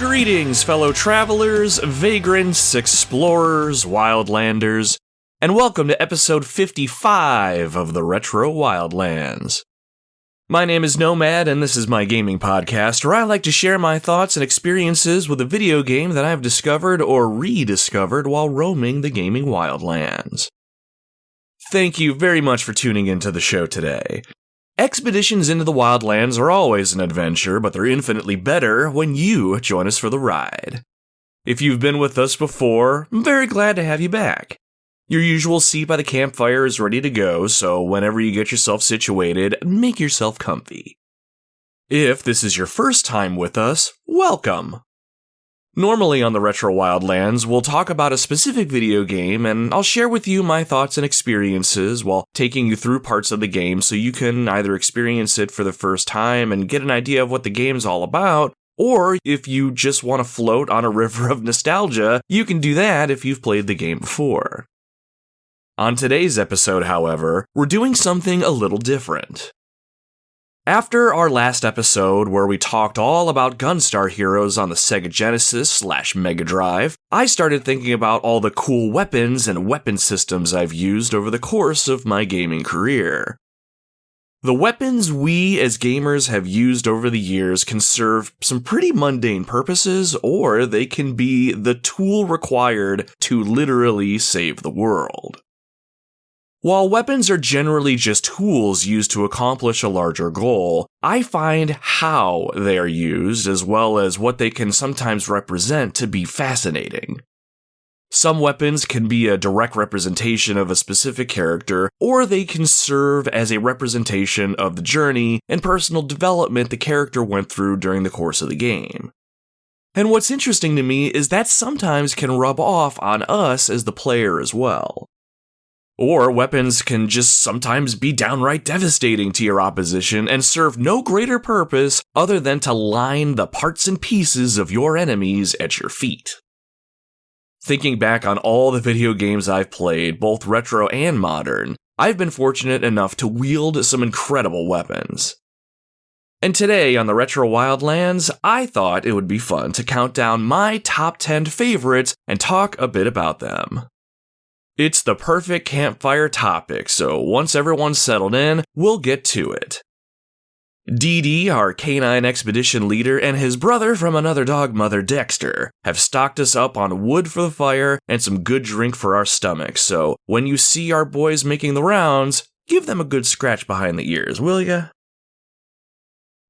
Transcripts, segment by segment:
Greetings, fellow travelers, vagrants, explorers, wildlanders, and welcome to episode 55 of the Retro Wildlands. My name is Nomad, and this is my gaming podcast where I like to share my thoughts and experiences with a video game that I've discovered or rediscovered while roaming the gaming wildlands. Thank you very much for tuning into the show today. Expeditions into the wildlands are always an adventure, but they're infinitely better when you join us for the ride. If you've been with us before, I'm very glad to have you back. Your usual seat by the campfire is ready to go, so whenever you get yourself situated, make yourself comfy. If this is your first time with us, welcome! Normally on the Retro Wildlands, we'll talk about a specific video game, and I'll share with you my thoughts and experiences while taking you through parts of the game so you can either experience it for the first time and get an idea of what the game's all about, or if you just want to float on a river of nostalgia, you can do that if you've played the game before. On today's episode, however, we're doing something a little different. After our last episode, where we talked all about Gunstar Heroes on the Sega Genesis/Mega Drive, I started thinking about all the cool weapons and weapon systems I've used over the course of my gaming career. The weapons we as gamers have used over the years can serve some pretty mundane purposes, or they can be the tool required to literally save the world. While weapons are generally just tools used to accomplish a larger goal, I find how they are used, as well as what they can sometimes represent, to be fascinating. Some weapons can be a direct representation of a specific character, or they can serve as a representation of the journey and personal development the character went through during the course of the game. And what's interesting to me is that sometimes can rub off on us as the player as well. Or weapons can just sometimes be downright devastating to your opposition and serve no greater purpose other than to line the parts and pieces of your enemies at your feet. Thinking back on all the video games I've played, both retro and modern, I've been fortunate enough to wield some incredible weapons. And today on the Retro Wildlands, I thought it would be fun to count down my top 10 favorites and talk a bit about them. It's the perfect campfire topic, so once everyone's settled in, we'll get to it. Dee, our canine expedition leader, and his brother from another dog mother, Dexter, have stocked us up on wood for the fire and some good drink for our stomachs, so when you see our boys making the rounds, give them a good scratch behind the ears, will ya?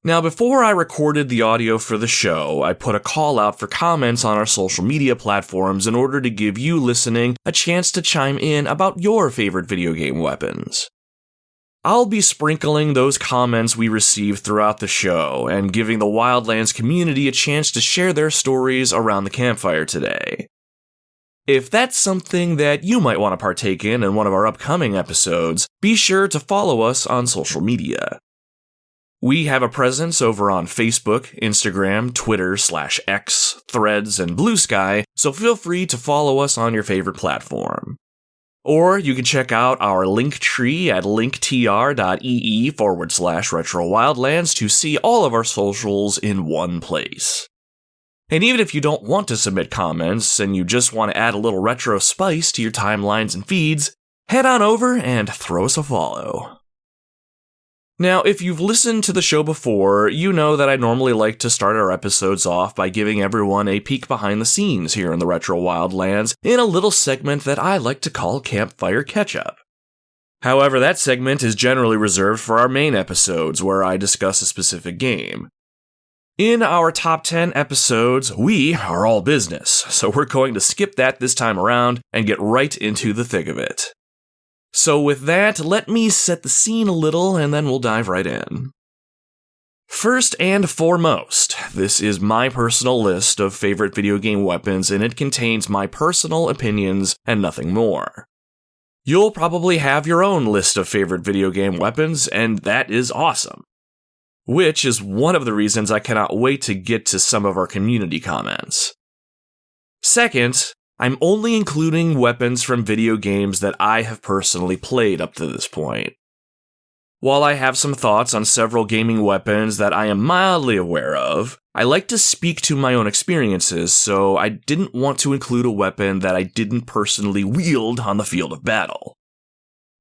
Now, before I recorded the audio for the show, I put a call out for comments on our social media platforms in order to give you listening a chance to chime in about your favorite video game weapons. I'll be sprinkling those comments we received throughout the show and giving the Wildlands community a chance to share their stories around the campfire today. If that's something that you might want to partake in one of our upcoming episodes, be sure to follow us on social media. We have a presence over on Facebook, Instagram, Twitter/X, Threads, and Blue Sky, so feel free to follow us on your favorite platform. Or you can check out our link tree at linktr.ee/Retro Wildlands to see all of our socials in one place. And even if you don't want to submit comments and you just want to add a little retro spice to your timelines and feeds, head on over and throw us a follow. Now, if you've listened to the show before, you know that I normally like to start our episodes off by giving everyone a peek behind the scenes here in the Retro Wildlands in a little segment that I like to call Campfire Catch-Up. However, that segment is generally reserved for our main episodes, where I discuss a specific game. In our top 10 episodes, we are all business, so we're going to skip that this time around and get right into the thick of it. So with that, let me set the scene a little and then we'll dive right in. First and foremost, this is my personal list of favorite video game weapons and it contains my personal opinions and nothing more. You'll probably have your own list of favorite video game weapons and that is awesome. Which is one of the reasons I cannot wait to get to some of our community comments. Second, I'm only including weapons from video games that I have personally played up to this point. While I have some thoughts on several gaming weapons that I am mildly aware of, I like to speak to my own experiences, so I didn't want to include a weapon that I didn't personally wield on the field of battle.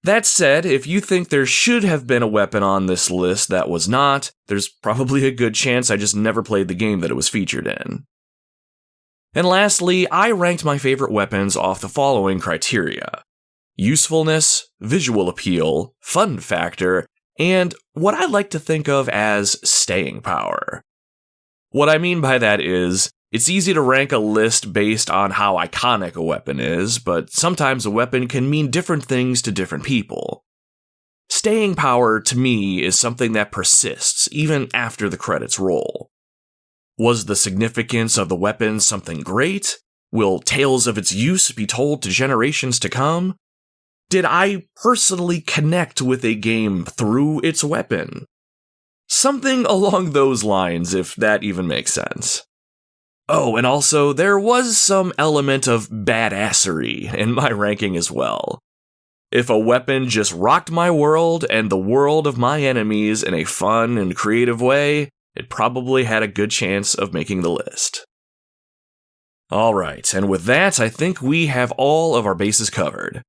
That said, if you think there should have been a weapon on this list that was not, there's probably a good chance I just never played the game that it was featured in. And lastly, I ranked my favorite weapons off the following criteria: usefulness, visual appeal, fun factor, and what I like to think of as staying power. What I mean by that is, it's easy to rank a list based on how iconic a weapon is, but sometimes a weapon can mean different things to different people. Staying power, to me, is something that persists even after the credits roll. Was the significance of the weapon something great? Will tales of its use be told to generations to come? Did I personally connect with a game through its weapon? Something along those lines, if that even makes sense. Oh, and also, there was some element of badassery in my ranking as well. If a weapon just rocked my world and the world of my enemies in a fun and creative way, it probably had a good chance of making the list. Alright, and with that, I think we have all of our bases covered.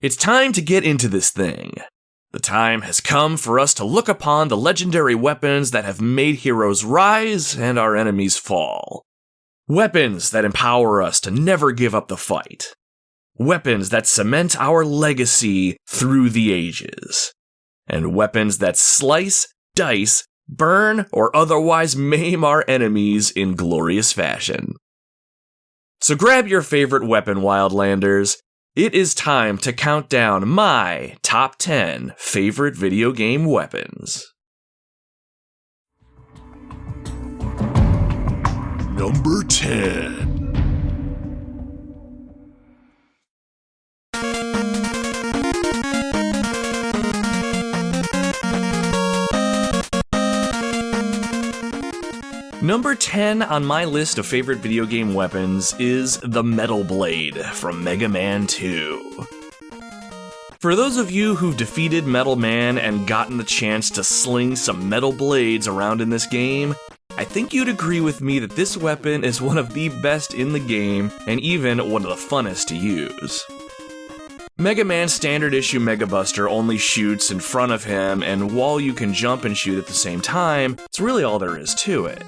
It's time to get into this thing. The time has come for us to look upon the legendary weapons that have made heroes rise and our enemies fall. Weapons that empower us to never give up the fight. Weapons that cement our legacy through the ages. And weapons that slice, dice, burn, or otherwise maim our enemies in glorious fashion. So grab your favorite weapon, Wildlanders. It is time to count down my top 10 favorite video game weapons. Number 10. Number 10 on my list of favorite video game weapons is the Metal Blade from Mega Man 2. For those of you who've defeated Metal Man and gotten the chance to sling some metal blades around in this game, I think you'd agree with me that this weapon is one of the best in the game and even one of the funnest to use. Mega Man's standard issue Mega Buster only shoots in front of him, and while you can jump and shoot at the same time, it's really all there is to it.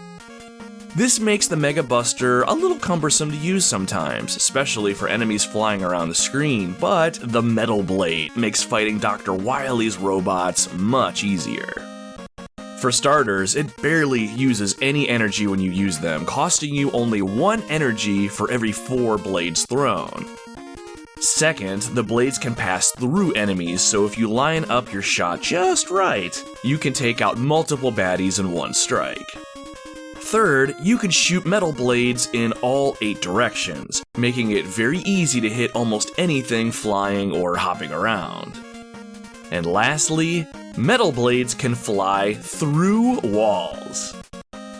This makes the Mega Buster a little cumbersome to use sometimes, especially for enemies flying around the screen, but the Metal Blade makes fighting Dr. Wily's robots much easier. For starters, it barely uses any energy when you use them, costing you only 1 energy for every 4 blades thrown. Second, the blades can pass through enemies, so if you line up your shot just right, you can take out multiple baddies in one strike. Third, you can shoot metal blades in all 8 directions, making it very easy to hit almost anything flying or hopping around. And lastly, metal blades can fly through walls.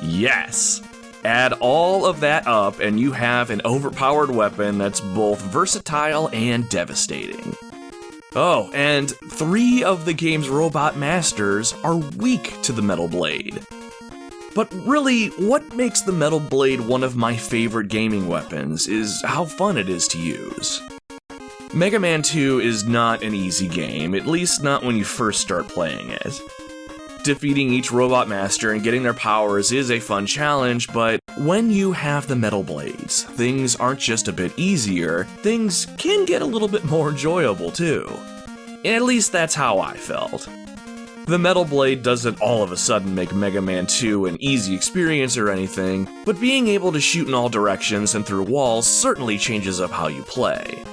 Yes! Add all of that up and you have an overpowered weapon that's both versatile and devastating. Oh, and 3 of the game's robot masters are weak to the Metal Blade. But really, what makes the Metal Blade one of my favorite gaming weapons is how fun it is to use. Mega Man 2 is not an easy game, at least not when you first start playing it. Defeating each robot master and getting their powers is a fun challenge, but when you have the Metal Blades, things aren't just a bit easier, things can get a little bit more enjoyable too. At least that's how I felt. The Metal Blade doesn't all of a sudden make Mega Man 2 an easy experience or anything, but being able to shoot in all directions and through walls certainly changes up how you play.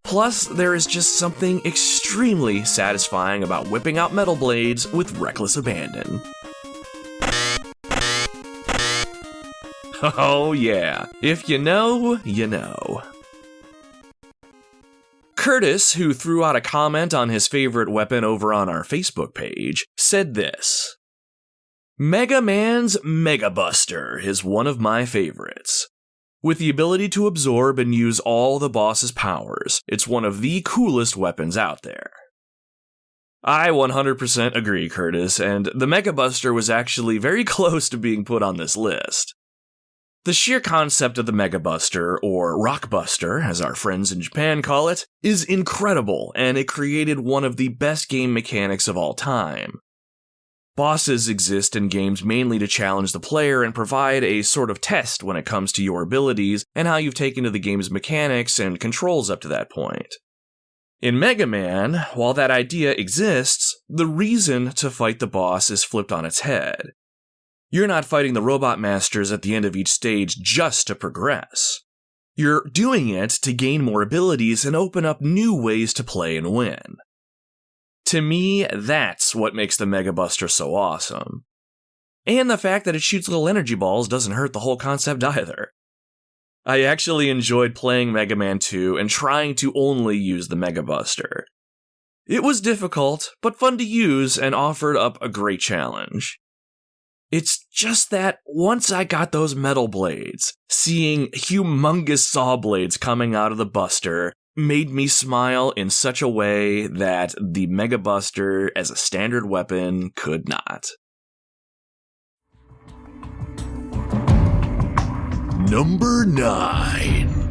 Plus, there is just something extremely satisfying about whipping out metal blades with reckless abandon. Oh yeah, if you know, you know. Curtis, who threw out a comment on his favorite weapon over on our Facebook page, said this: Mega Man's Mega Buster is one of my favorites. With the ability to absorb and use all the boss's powers, it's one of the coolest weapons out there. I 100% agree, Curtis, and the Mega Buster was actually very close to being put on this list. The sheer concept of the Mega Buster, or Rock Buster, as our friends in Japan call it, is incredible, and it created one of the best game mechanics of all time. Bosses exist in games mainly to challenge the player and provide a sort of test when it comes to your abilities and how you've taken to the game's mechanics and controls up to that point. In Mega Man, while that idea exists, the reason to fight the boss is flipped on its head. You're not fighting the robot masters at the end of each stage just to progress. You're doing it to gain more abilities and open up new ways to play and win. To me, that's what makes the Mega Buster so awesome. And the fact that it shoots little energy balls doesn't hurt the whole concept either. I actually enjoyed playing Mega Man 2 and trying to only use the Mega Buster. It was difficult, but fun to use and offered up a great challenge. It's just that once I got those metal blades, seeing humongous saw blades coming out of the Buster made me smile in such a way that the Mega Buster as a standard weapon could not. Number 9.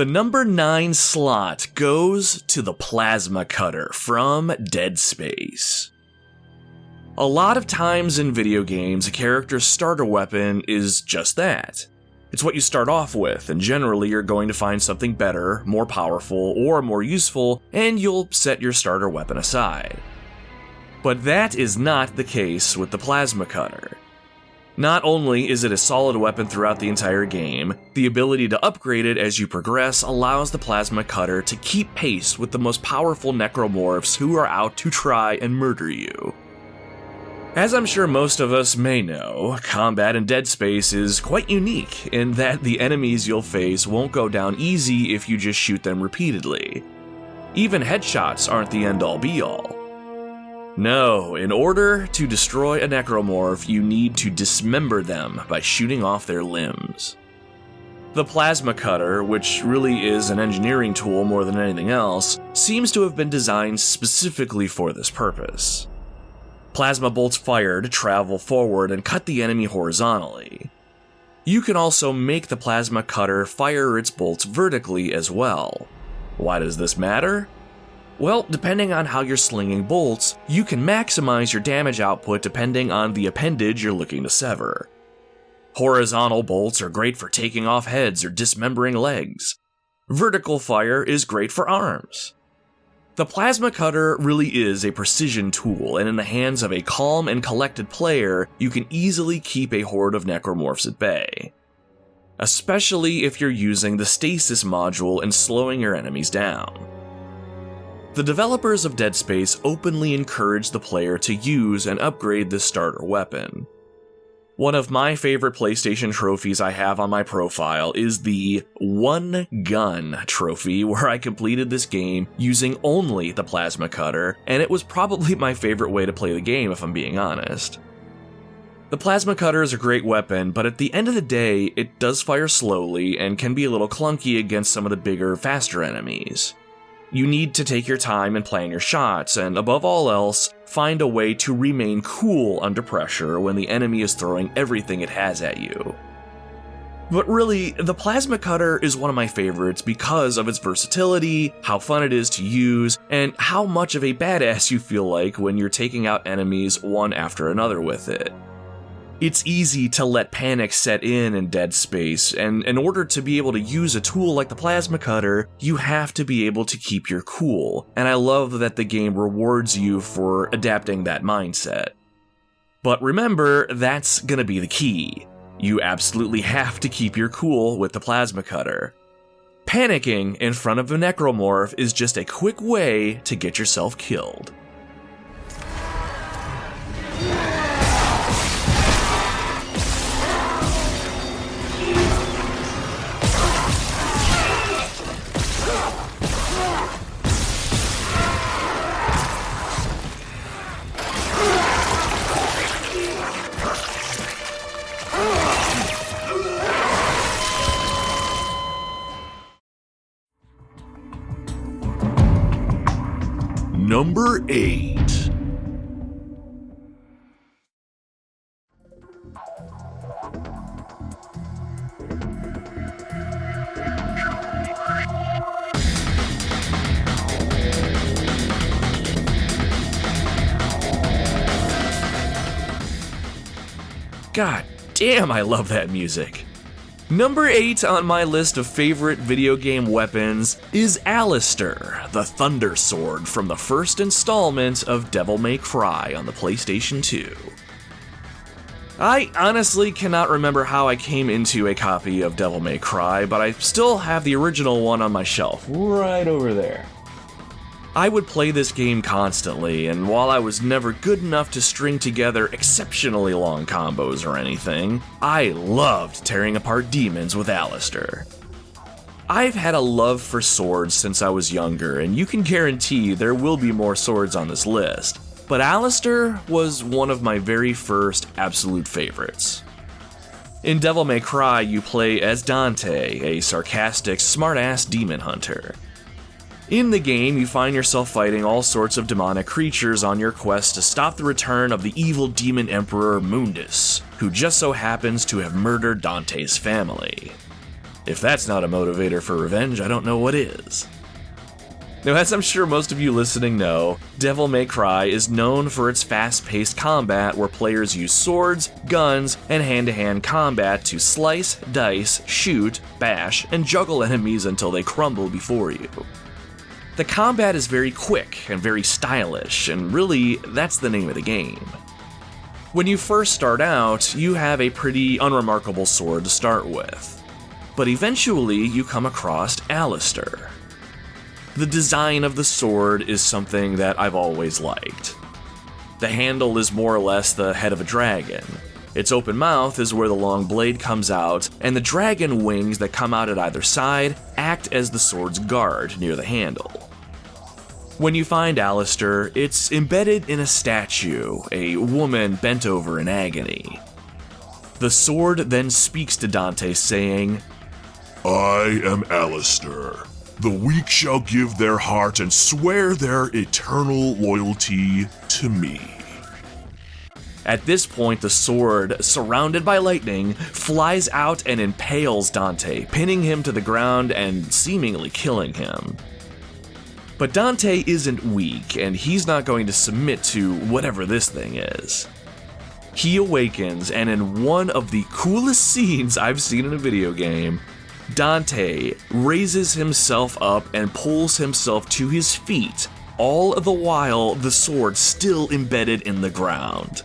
The number 9 slot goes to the Plasma Cutter from Dead Space. A lot of times in video games, a character's starter weapon is just that. It's what you start off with, and generally you're going to find something better, more powerful, or more useful, and you'll set your starter weapon aside. But that is not the case with the Plasma Cutter. Not only is it a solid weapon throughout the entire game, the ability to upgrade it as you progress allows the Plasma Cutter to keep pace with the most powerful necromorphs who are out to try and murder you. As I'm sure most of us may know, combat in Dead Space is quite unique in that the enemies you'll face won't go down easy if you just shoot them repeatedly. Even headshots aren't the end-all be-all. No, in order to destroy a necromorph, you need to dismember them by shooting off their limbs. The Plasma Cutter, which really is an engineering tool more than anything else, seems to have been designed specifically for this purpose. Plasma bolts fire to travel forward and cut the enemy horizontally. You can also make the Plasma Cutter fire its bolts vertically as well. Why does this matter? Well, depending on how you're slinging bolts, you can maximize your damage output depending on the appendage you're looking to sever. Horizontal bolts are great for taking off heads or dismembering legs. Vertical fire is great for arms. The Plasma Cutter really is a precision tool, and in the hands of a calm and collected player, you can easily keep a horde of necromorphs at bay. Especially if you're using the stasis module and slowing your enemies down. The developers of Dead Space openly encourage the player to use and upgrade this starter weapon. One of my favorite PlayStation trophies I have on my profile is the One Gun trophy, where I completed this game using only the Plasma Cutter, and it was probably my favorite way to play the game if I'm being honest. The Plasma Cutter is a great weapon, but at the end of the day, it does fire slowly and can be a little clunky against some of the bigger, faster enemies. You need to take your time and plan your shots, and above all else, find a way to remain cool under pressure when the enemy is throwing everything it has at you. But really, the Plasma Cutter is one of my favorites because of its versatility, how fun it is to use, and how much of a badass you feel like when you're taking out enemies one after another with it. It's easy to let panic set in Dead Space, and in order to be able to use a tool like the plasma cutter, you have to be able to keep your cool, and I love that the game rewards you for adapting that mindset. But remember, that's gonna be the key. You absolutely have to keep your cool with the plasma cutter. Panicking in front of a necromorph is just a quick way to get yourself killed. Number 8. God damn, I love that music. Number 8 on my list of favorite video game weapons is Alistair, the Thunder Sword from the first installment of Devil May Cry on the PlayStation 2. I honestly cannot remember how I came into a copy of Devil May Cry, but I still have the original one on my shelf, right over there. I would play this game constantly, and while I was never good enough to string together exceptionally long combos or anything, I loved tearing apart demons with Alistair. I've had a love for swords since I was younger, and you can guarantee there will be more swords on this list, but Alistair was one of my very first absolute favorites. In Devil May Cry, you play as Dante, a sarcastic, smart-ass demon hunter. In the game, you find yourself fighting all sorts of demonic creatures on your quest to stop the return of the evil demon emperor Mundus, who just so happens to have murdered Dante's family. If that's not a motivator for revenge, I don't know what is. Now, as I'm sure most of you listening know, Devil May Cry is known for its fast-paced combat where players use swords, guns, and hand-to-hand combat to slice, dice, shoot, bash, and juggle enemies until they crumble before you. The combat is very quick and very stylish, and really, that's the name of the game. When you first start out, you have a pretty unremarkable sword to start with, but eventually you come across Alistair. The design of the sword is something that I've always liked. The handle is more or less the head of a dragon. Its open mouth is where the long blade comes out, and the dragon wings that come out at either side act as the sword's guard near the handle. When you find Alistair, it's embedded in a statue, a woman bent over in agony. The sword then speaks to Dante saying, "I am Alistair. The weak shall give their heart and swear their eternal loyalty to me." At this point, the sword, surrounded by lightning, flies out and impales Dante, pinning him to the ground and seemingly killing him. But Dante isn't weak, and he's not going to submit to whatever this thing is. He awakens, and in one of the coolest scenes I've seen in a video game, Dante raises himself up and pulls himself to his feet, all the while the sword still embedded in the ground.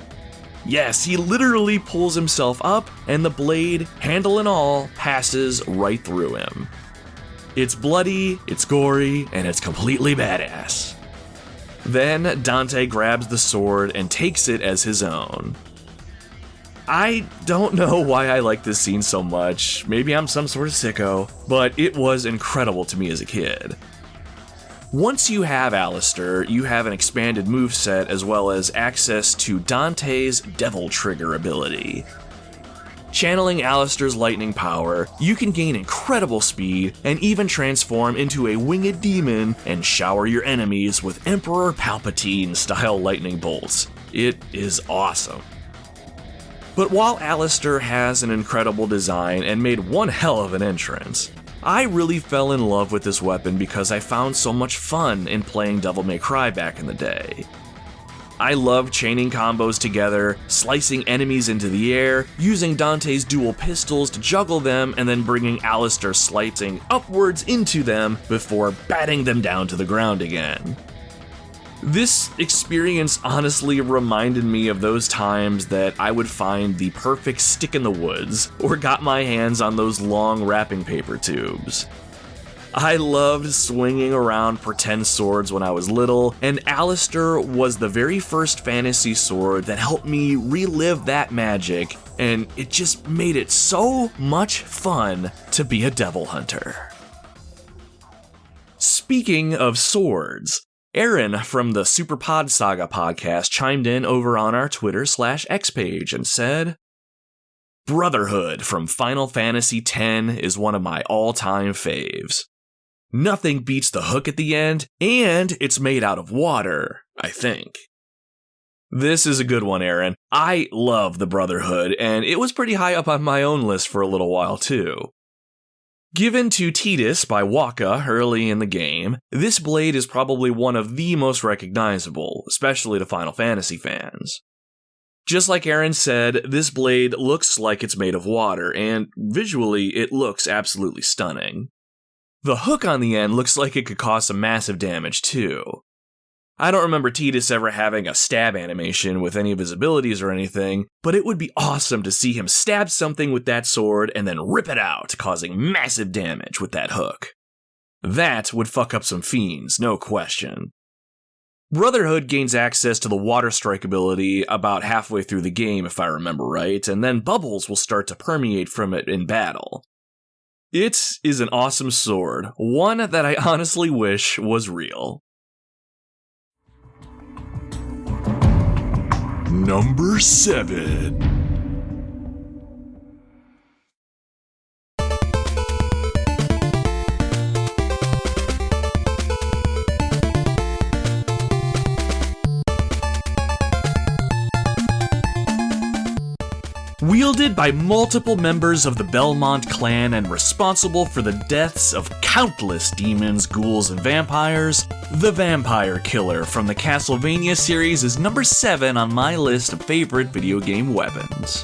Yes, he literally pulls himself up, and the blade, handle and all, passes right through him. It's bloody, it's gory, and it's completely badass. Then Dante grabs the sword and takes it as his own. I don't know why I like this scene so much, maybe I'm some sort of sicko, but it was incredible to me as a kid. Once you have Alistair, you have an expanded moveset as well as access to Dante's Devil Trigger ability. Channeling Alistair's lightning power, you can gain incredible speed and even transform into a winged demon and shower your enemies with Emperor Palpatine-style lightning bolts. It is awesome. But while Alistair has an incredible design and made one hell of an entrance, I really fell in love with this weapon because I found so much fun in playing Devil May Cry back in the day. I love chaining combos together, slicing enemies into the air, using Dante's dual pistols to juggle them, and then bringing Alistair slicing upwards into them before batting them down to the ground again. This experience honestly reminded me of those times that I would find the perfect stick in the woods, or got my hands on those long wrapping paper tubes. I loved swinging around pretend swords when I was little, and Alistair was the very first fantasy sword that helped me relive that magic, and it just made it so much fun to be a devil hunter. Speaking of swords, Aaron from the Super Pod Saga podcast chimed in over on our Twitter/X page and said, "Brotherhood from Final Fantasy X is one of my all-time faves. Nothing beats the hook at the end, and it's made out of water, I think." This is a good one, Aaron. I love the Brotherhood, and it was pretty high up on my own list for a little while, too. Given to Tidus by Waka early in the game, this blade is probably one of the most recognizable, especially to Final Fantasy fans. Just like Aaron said, this blade looks like it's made of water, and visually it looks absolutely stunning. The hook on the end looks like it could cause some massive damage too. I don't remember Tidus ever having a stab animation with any of his abilities or anything, but it would be awesome to see him stab something with that sword and then rip it out, causing massive damage with that hook. That would fuck up some fiends, no question. Brotherhood gains access to the Water Strike ability about halfway through the game, if I remember right, and then bubbles will start to permeate from it in battle. It is an awesome sword, one that I honestly wish was real. Number 7. Wielded by multiple members of the Belmont clan and responsible for the deaths of countless demons, ghouls, and vampires, the Vampire Killer from the Castlevania series is number 7 on my list of favorite video game weapons.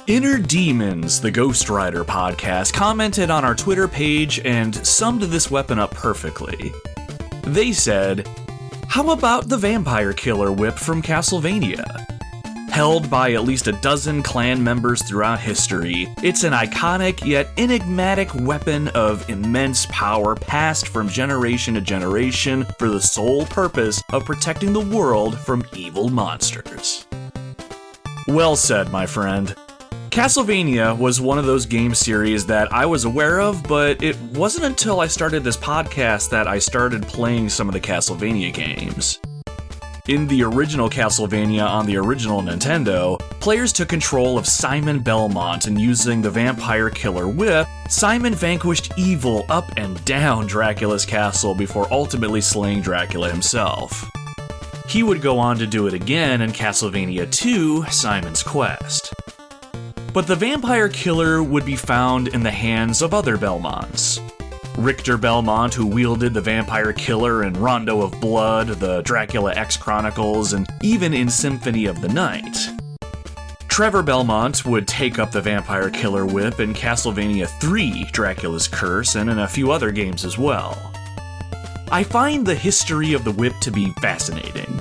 Inner Demons, the Ghost Rider podcast, commented on our Twitter page and summed this weapon up perfectly. They said, "How about the Vampire Killer whip from Castlevania? Held by at least a dozen clan members throughout history, it's an iconic yet enigmatic weapon of immense power passed from generation to generation for the sole purpose of protecting the world from evil monsters." Well said, my friend. Castlevania was one of those game series that I was aware of, but it wasn't until I started this podcast that I started playing some of the Castlevania games. In the original Castlevania on the original Nintendo, players took control of Simon Belmont, and using the Vampire Killer whip, Simon vanquished evil up and down Dracula's castle before ultimately slaying Dracula himself. He would go on to do it again in Castlevania II: Simon's Quest. But the Vampire Killer would be found in the hands of other Belmonts. Richter Belmont, who wielded the Vampire Killer in Rondo of Blood, the Dracula X Chronicles, and even in Symphony of the Night. Trevor Belmont would take up the Vampire Killer whip in Castlevania III: Dracula's Curse, and in a few other games as well. I find the history of the whip to be fascinating.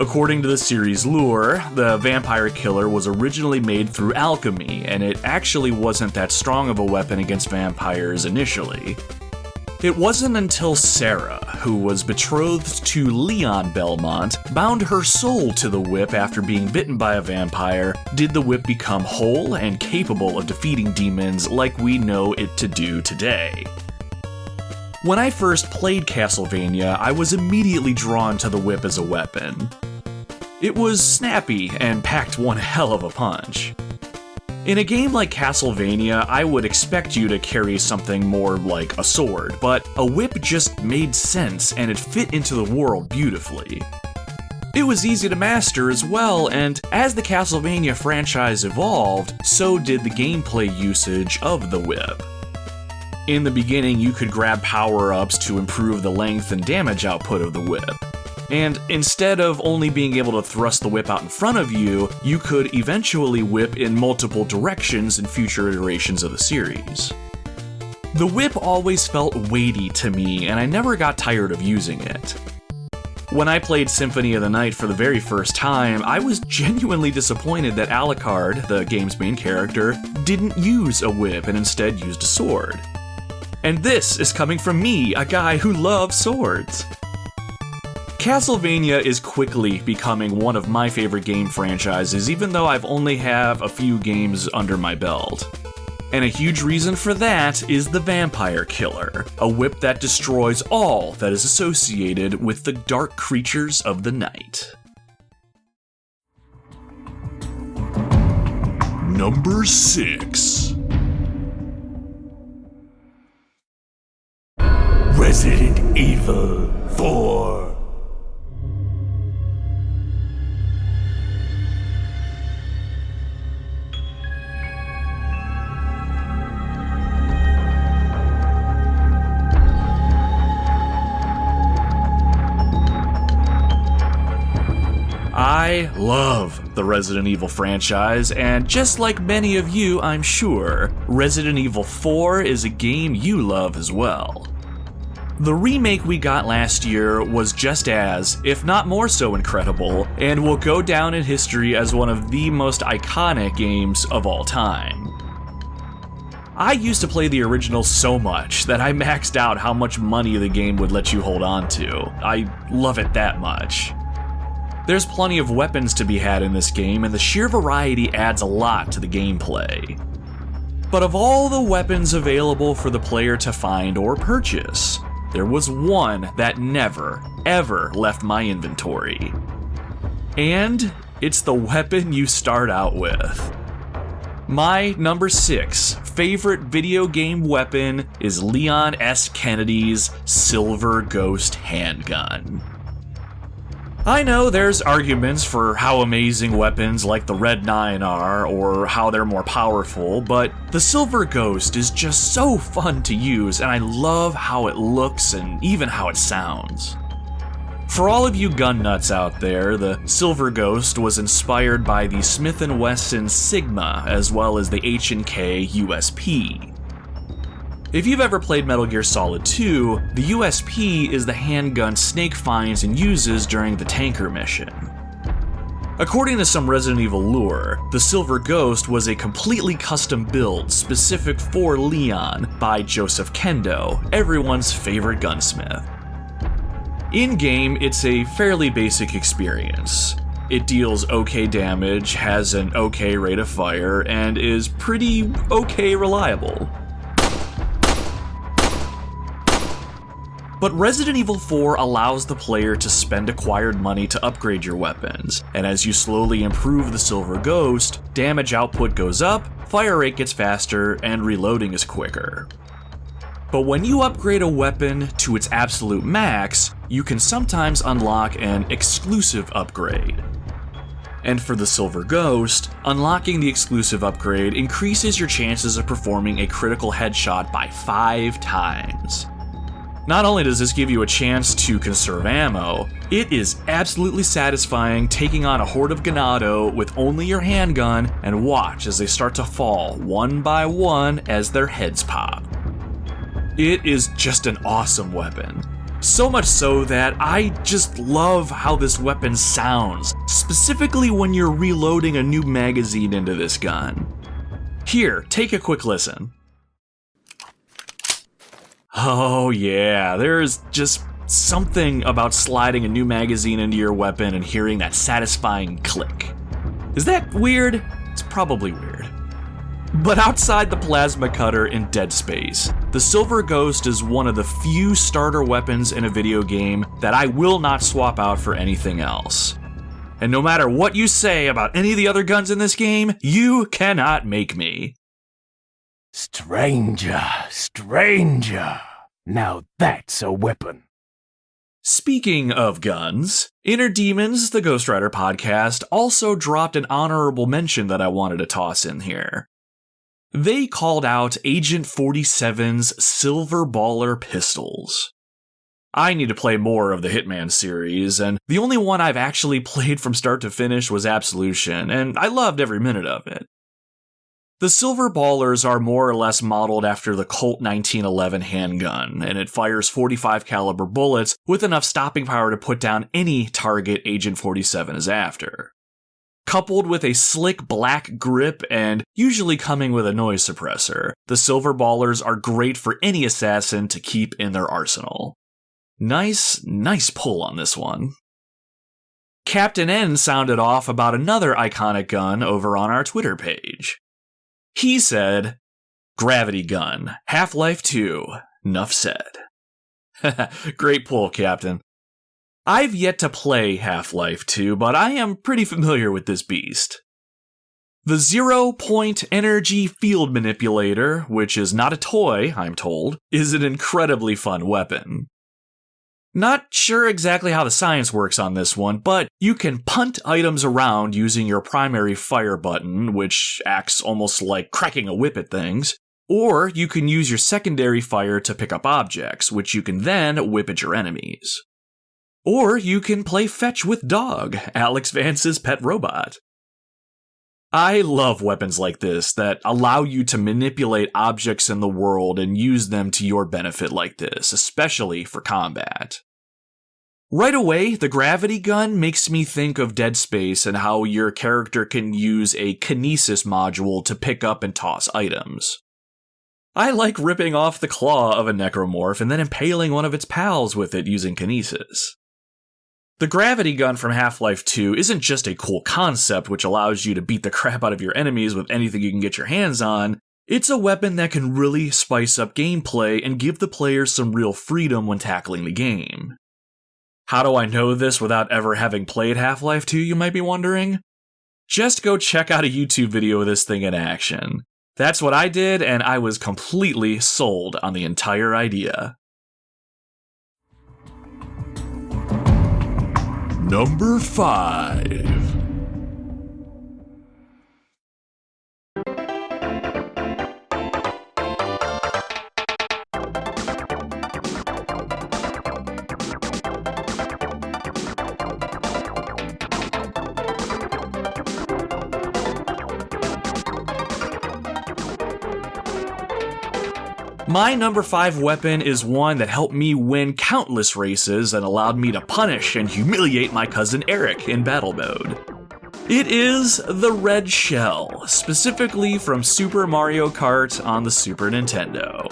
According to the series lore, the Vampire Killer was originally made through alchemy, and it actually wasn't that strong of a weapon against vampires initially. It wasn't until Sarah, who was betrothed to Leon Belmont, bound her soul to the whip after being bitten by a vampire, did the whip become whole and capable of defeating demons like we know it to do today. When I first played Castlevania, I was immediately drawn to the whip as a weapon. It was snappy and packed one hell of a punch. In a game like Castlevania, I would expect you to carry something more like a sword, but a whip just made sense and it fit into the world beautifully. It was easy to master as well, and as the Castlevania franchise evolved, so did the gameplay usage of the whip. In the beginning, you could grab power-ups to improve the length and damage output of the whip. And instead of only being able to thrust the whip out in front of you, you could eventually whip in multiple directions in future iterations of the series. The whip always felt weighty to me, and I never got tired of using it. When I played Symphony of the Night for the very first time, I was genuinely disappointed that Alucard, the game's main character, didn't use a whip and instead used a sword. And this is coming from me, a guy who loves swords. Castlevania is quickly becoming one of my favorite game franchises, even though I've only have a few games under my belt. And a huge reason for that is the Vampire Killer, a whip that destroys all that is associated with the dark creatures of the night. Number 6. Resident Evil 4. I love the Resident Evil franchise, and just like many of you, I'm sure, Resident Evil 4 is a game you love as well. The remake we got last year was just as, if not more so, incredible, and will go down in history as one of the most iconic games of all time. I used to play the original so much that I maxed out how much money the game would let you hold on to. I love it that much. There's plenty of weapons to be had in this game, and the sheer variety adds a lot to the gameplay. But of all the weapons available for the player to find or purchase, there was one that never, ever left my inventory. And it's the weapon you start out with. My number 6 favorite video game weapon is Leon S. Kennedy's Silver Ghost handgun. I know there's arguments for how amazing weapons like the Red 9 are, or how they're more powerful, but the Silver Ghost is just so fun to use, and I love how it looks and even how it sounds. For all of you gun nuts out there, the Silver Ghost was inspired by the Smith & Wesson Sigma, as well as the H&K USP. If you've ever played Metal Gear Solid 2, the USP is the handgun Snake finds and uses during the tanker mission. According to some Resident Evil lore, the Silver Ghost was a completely custom build specific for Leon by Joseph Kendo, everyone's favorite gunsmith. In-game, it's a fairly basic experience. It deals okay damage, has an okay rate of fire, and is pretty okay reliable. But Resident Evil 4 allows the player to spend acquired money to upgrade your weapons, and as you slowly improve the Silver Ghost, damage output goes up, fire rate gets faster, and reloading is quicker. But when you upgrade a weapon to its absolute max, you can sometimes unlock an exclusive upgrade. And for the Silver Ghost, unlocking the exclusive upgrade increases your chances of performing a critical headshot by 5 times. Not only does this give you a chance to conserve ammo, it is absolutely satisfying taking on a horde of Ganado with only your handgun and watch as they start to fall one by one as their heads pop. It is just an awesome weapon. So much so that I just love how this weapon sounds, specifically when you're reloading a new magazine into this gun. Here, take a quick listen. Oh yeah, there's just something about sliding a new magazine into your weapon and hearing that satisfying click. Is that weird? It's probably weird. But outside the plasma cutter in Dead Space, the Silver Ghost is one of the few starter weapons in a video game that I will not swap out for anything else. And no matter what you say about any of the other guns in this game, you cannot make me. Stranger, stranger. Now that's a weapon. Speaking of guns, Inner Demons, the Ghost Rider podcast, also dropped an honorable mention that I wanted to toss in here. They called out Agent 47's Silver Baller pistols. I need to play more of the Hitman series, and the only one I've actually played from start to finish was Absolution, and I loved every minute of it. The Silver Ballers are more or less modeled after the Colt 1911 handgun, and it fires .45 caliber bullets with enough stopping power to put down any target Agent 47 is after. Coupled with a slick black grip and usually coming with a noise suppressor, the Silver Ballers are great for any assassin to keep in their arsenal. Nice pull on this one. Captain N sounded off about another iconic gun over on our Twitter page. He said, "Gravity gun, Half-Life 2, nuff said." Great pull, Captain. I've yet to play Half-Life 2, but I am pretty familiar with this beast. The 0-point energy field manipulator, which is not a toy, I'm told, is an incredibly fun weapon. Not sure exactly how the science works on this one, but you can punt items around using your primary fire button, which acts almost like cracking a whip at things, or you can use your secondary fire to pick up objects, which you can then whip at your enemies. Or you can play fetch with Dog, Alex Vance's pet robot. I love weapons like this that allow you to manipulate objects in the world and use them to your benefit like this, especially for combat. Right away, the gravity gun makes me think of Dead Space and how your character can use a kinesis module to pick up and toss items. I like ripping off the claw of a necromorph and then impaling one of its pals with it using kinesis. The gravity gun from Half-Life 2 isn't just a cool concept which allows you to beat the crap out of your enemies with anything you can get your hands on, it's a weapon that can really spice up gameplay and give the players some real freedom when tackling the game. How do I know this without ever having played Half-Life 2, you might be wondering? Just go check out a YouTube video of this thing in action. That's what I did, and I was completely sold on the entire idea. Number 5. My number 5 weapon is one that helped me win countless races and allowed me to punish and humiliate my cousin Eric in battle mode. It is the red shell, specifically from Super Mario Kart on the Super Nintendo.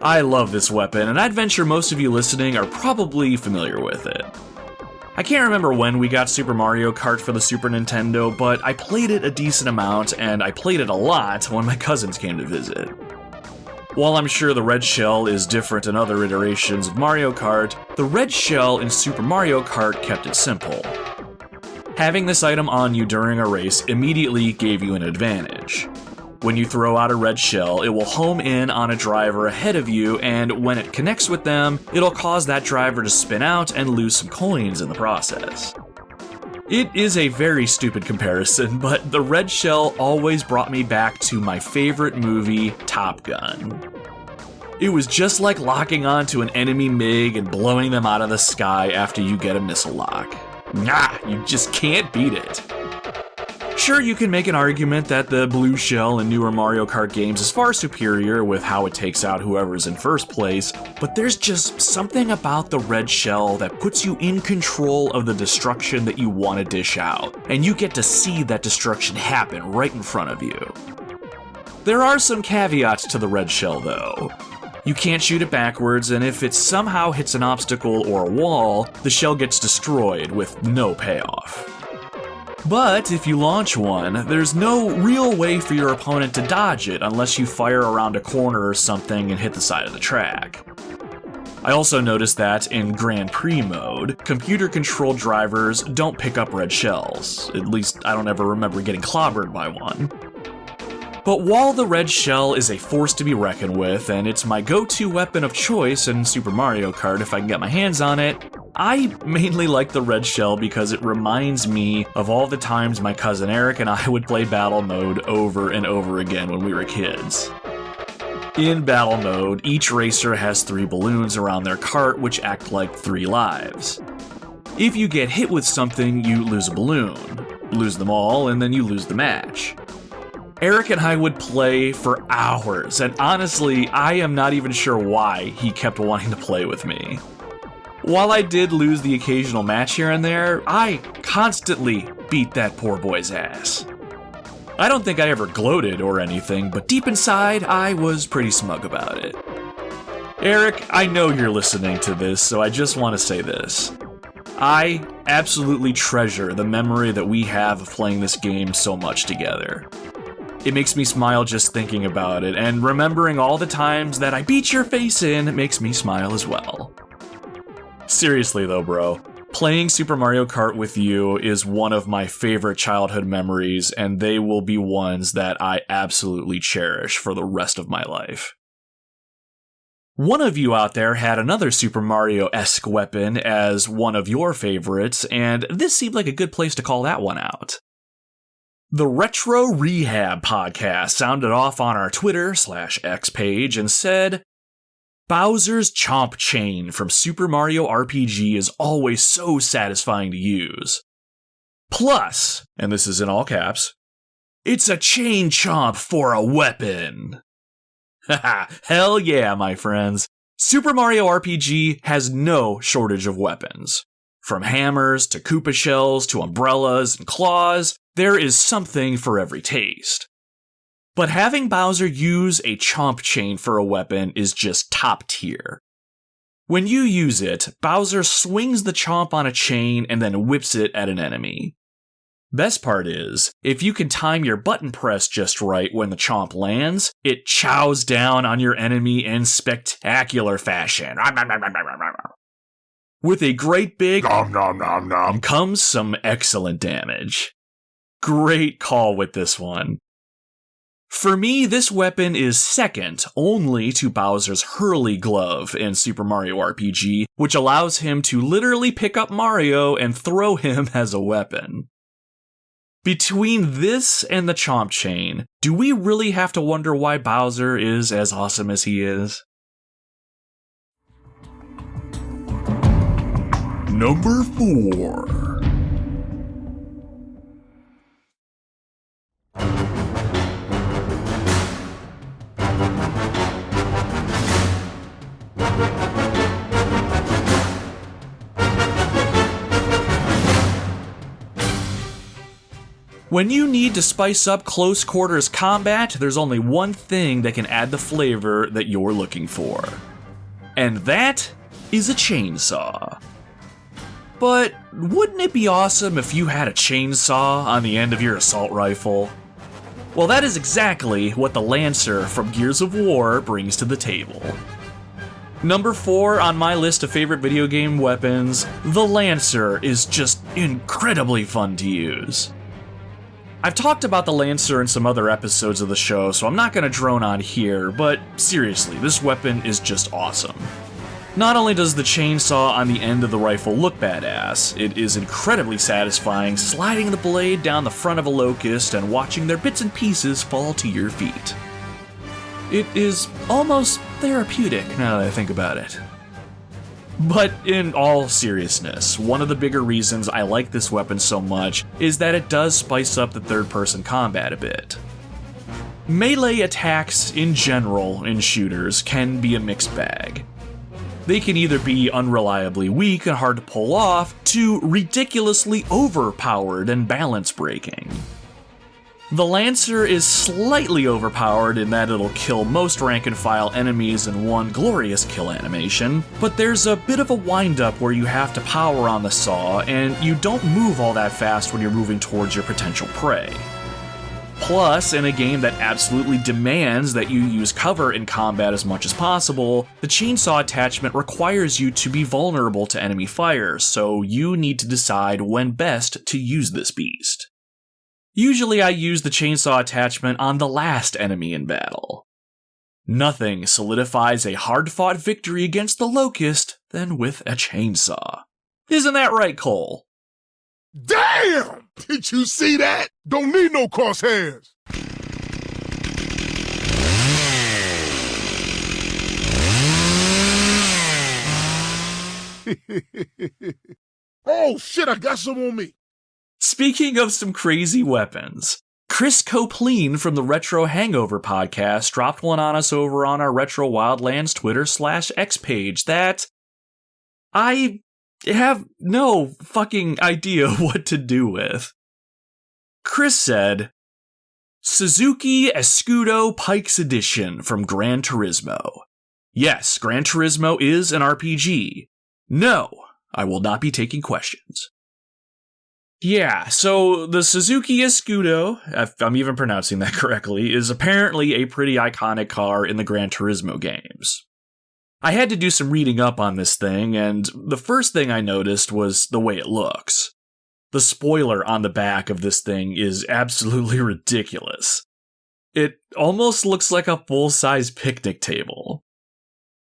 I love this weapon, and I'd venture most of you listening are probably familiar with it. I can't remember when we got Super Mario Kart for the Super Nintendo, but I played it a decent amount, and I played it a lot when my cousins came to visit. While I'm sure the red shell is different in other iterations of Mario Kart, the red shell in Super Mario Kart kept it simple. Having this item on you during a race immediately gave you an advantage. When you throw out a red shell, it will home in on a driver ahead of you, and when it connects with them, it'll cause that driver to spin out and lose some coins in the process. It is a very stupid comparison, but the red shell always brought me back to my favorite movie, Top Gun. It was just like locking onto an enemy MiG and blowing them out of the sky after you get a missile lock. You just can't beat it. Sure, you can make an argument that the blue shell in newer Mario Kart games is far superior with how it takes out whoever's in first place, but there's just something about the red shell that puts you in control of the destruction that you want to dish out, and you get to see that destruction happen right in front of you. There are some caveats to the red shell though. You can't shoot it backwards, and if it somehow hits an obstacle or a wall, the shell gets destroyed with no payoff. But if you launch one, there's no real way for your opponent to dodge it unless you fire around a corner or something and hit the side of the track. I also noticed that in Grand Prix mode, computer-controlled drivers don't pick up red shells. At least I don't ever remember getting clobbered by one. But while the red shell is a force to be reckoned with, and it's my go-to weapon of choice in Super Mario Kart if I can get my hands on it, I mainly like the red shell because it reminds me of all the times my cousin Eric and I would play battle mode over and over again when we were kids. In battle mode, each racer has 3 balloons around their cart which act like 3 lives. If you get hit with something, you lose a balloon. Lose them all, and then you lose the match. Eric and I would play for hours, and honestly, I am not even sure why he kept wanting to play with me. While I did lose the occasional match here and there, I constantly beat that poor boy's ass. I don't think I ever gloated or anything, but deep inside, I was pretty smug about it. Eric, I know you're listening to this, so I just want to say this. I absolutely treasure the memory that we have of playing this game so much together. It makes me smile just thinking about it, and remembering all the times that I beat your face in makes me smile as well. Seriously though, bro, playing Super Mario Kart with you is one of my favorite childhood memories, and they will be ones that I absolutely cherish for the rest of my life. One of you out there had another Super Mario-esque weapon as one of your favorites, and this seemed like a good place to call that one out. The Retro Rehab podcast sounded off on our Twitter/X page and said, Bowser's Chomp Chain from Super Mario RPG is always so satisfying to use. Plus, and this is in all caps, it's a chain chomp for a weapon. Haha, hell yeah, my friends. Super Mario RPG has no shortage of weapons. From hammers to Koopa shells to umbrellas and claws, there is something for every taste. But having Bowser use a chomp chain for a weapon is just top tier. When you use it, Bowser swings the chomp on a chain and then whips it at an enemy. Best part is, if you can time your button press just right when the chomp lands, it chows down on your enemy in spectacular fashion. With a great big nom nom nom nom comes some excellent damage. Great call with this one. For me, this weapon is second only to Bowser's Hurley Glove in Super Mario RPG, which allows him to literally pick up Mario and throw him as a weapon. Between this and the Chomp Chain, do we really have to wonder why Bowser is as awesome as he is? Number 4. When you need to spice up close quarters combat, there's only one thing that can add the flavor that you're looking for. And that is a chainsaw. But wouldn't it be awesome if you had a chainsaw on the end of your assault rifle? Well, that is exactly what the Lancer from Gears of War brings to the table. Number 4 on my list of favorite video game weapons, the Lancer is just incredibly fun to use. I've talked about the Lancer in some other episodes of the show, so I'm not going to drone on here, but seriously, this weapon is just awesome. Not only does the chainsaw on the end of the rifle look badass, it is incredibly satisfying sliding the blade down the front of a locust and watching their bits and pieces fall to your feet. It is almost therapeutic now that I think about it. But in all seriousness, one of the bigger reasons I like this weapon so much is that it does spice up the third-person combat a bit. Melee attacks in general in shooters can be a mixed bag. They can either be unreliably weak and hard to pull off, to ridiculously overpowered and balance breaking. The Lancer is slightly overpowered in that it'll kill most rank-and-file enemies in one glorious kill animation, but there's a bit of a wind-up where you have to power on the saw, and you don't move all that fast when you're moving towards your potential prey. Plus, in a game that absolutely demands that you use cover in combat as much as possible, the chainsaw attachment requires you to be vulnerable to enemy fire, so you need to decide when best to use this beast. Usually I use the chainsaw attachment on the last enemy in battle. Nothing solidifies a hard-fought victory against the Locust than with a chainsaw. Isn't that right, Cole? Damn! Did you see that? Don't need no crosshairs. Oh, shit, I got some on me. Speaking of some crazy weapons, Chris Copleen from the Retro Hangover podcast dropped one on us over on our Retro Wildlands Twitter/X page that I have no fucking idea what to do with. Chris said, Suzuki Escudo Pikes Edition from Gran Turismo. Yes, Gran Turismo is an RPG. No, I will not be taking questions. Yeah, so the Suzuki Escudo, if I'm even pronouncing that correctly, is apparently a pretty iconic car in the Gran Turismo games. I had to do some reading up on this thing, and the first thing I noticed was the way it looks. The spoiler on the back of this thing is absolutely ridiculous. It almost looks like a full-size picnic table.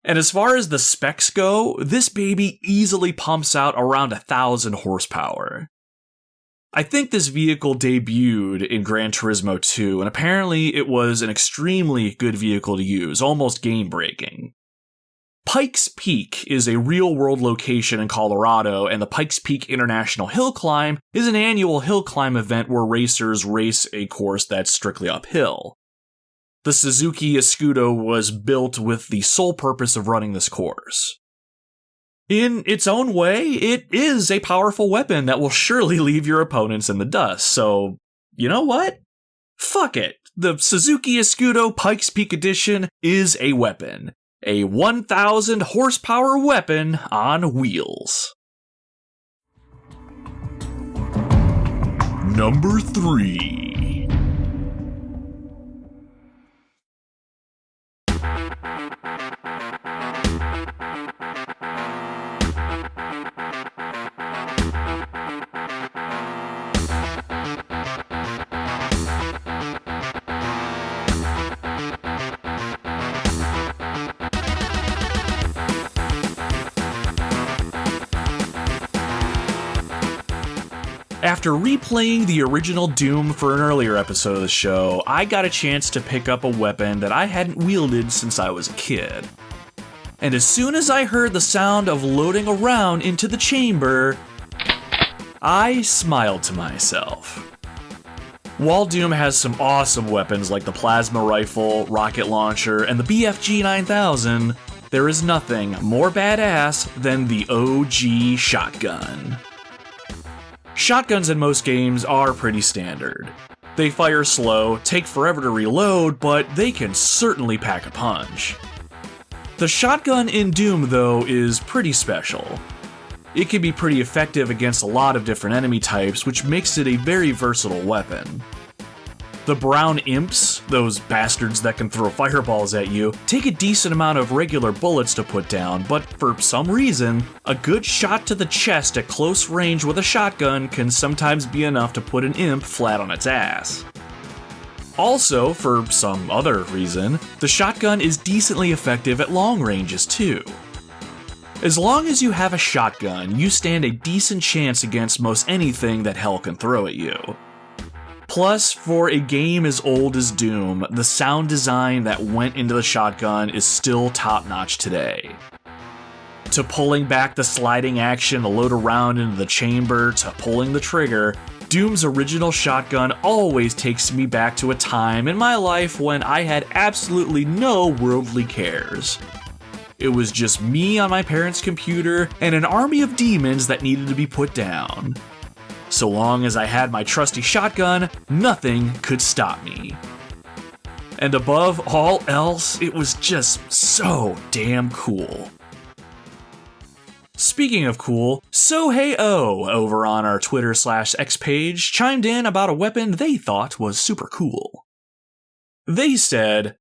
And as far as the specs go, this baby easily pumps out around 1,000 horsepower. I think this vehicle debuted in Gran Turismo 2, and apparently it was an extremely good vehicle to use, almost game-breaking. Pikes Peak is a real-world location in Colorado, and the Pikes Peak International Hill Climb is an annual hill climb event where racers race a course that's strictly uphill. The Suzuki Escudo was built with the sole purpose of running this course. In its own way, it is a powerful weapon that will surely leave your opponents in the dust, so, you know what? Fuck it. The Suzuki Escudo Pikes Peak Edition is a weapon. A 1,000 horsepower weapon on wheels. Number 3. After replaying the original Doom for an earlier episode of the show, I got a chance to pick up a weapon that I hadn't wielded since I was a kid. And as soon as I heard the sound of loading a round into the chamber, I smiled to myself. While Doom has some awesome weapons like the plasma rifle, rocket launcher, and the BFG 9000, there is nothing more badass than the OG shotgun. Shotguns in most games are pretty standard. They fire slow, take forever to reload, but they can certainly pack a punch. The shotgun in Doom, though, is pretty special. It can be pretty effective against a lot of different enemy types, which makes it a very versatile weapon. The brown imps, those bastards that can throw fireballs at you, take a decent amount of regular bullets to put down, but for some reason, a good shot to the chest at close range with a shotgun can sometimes be enough to put an imp flat on its ass. Also, for some other reason, the shotgun is decently effective at long ranges too. As long as you have a shotgun, you stand a decent chance against most anything that hell can throw at you. Plus, for a game as old as Doom, the sound design that went into the shotgun is still top-notch today. To pulling back the sliding action to load a round into the chamber, to pulling the trigger, Doom's original shotgun always takes me back to a time in my life when I had absolutely no worldly cares. It was just me on my parents' computer and an army of demons that needed to be put down. So long as I had my trusty shotgun, nothing could stop me. And above all else, it was just so damn cool. Speaking of cool, So Hey Oh over on our Twitter/X page chimed in about a weapon they thought was super cool. They said,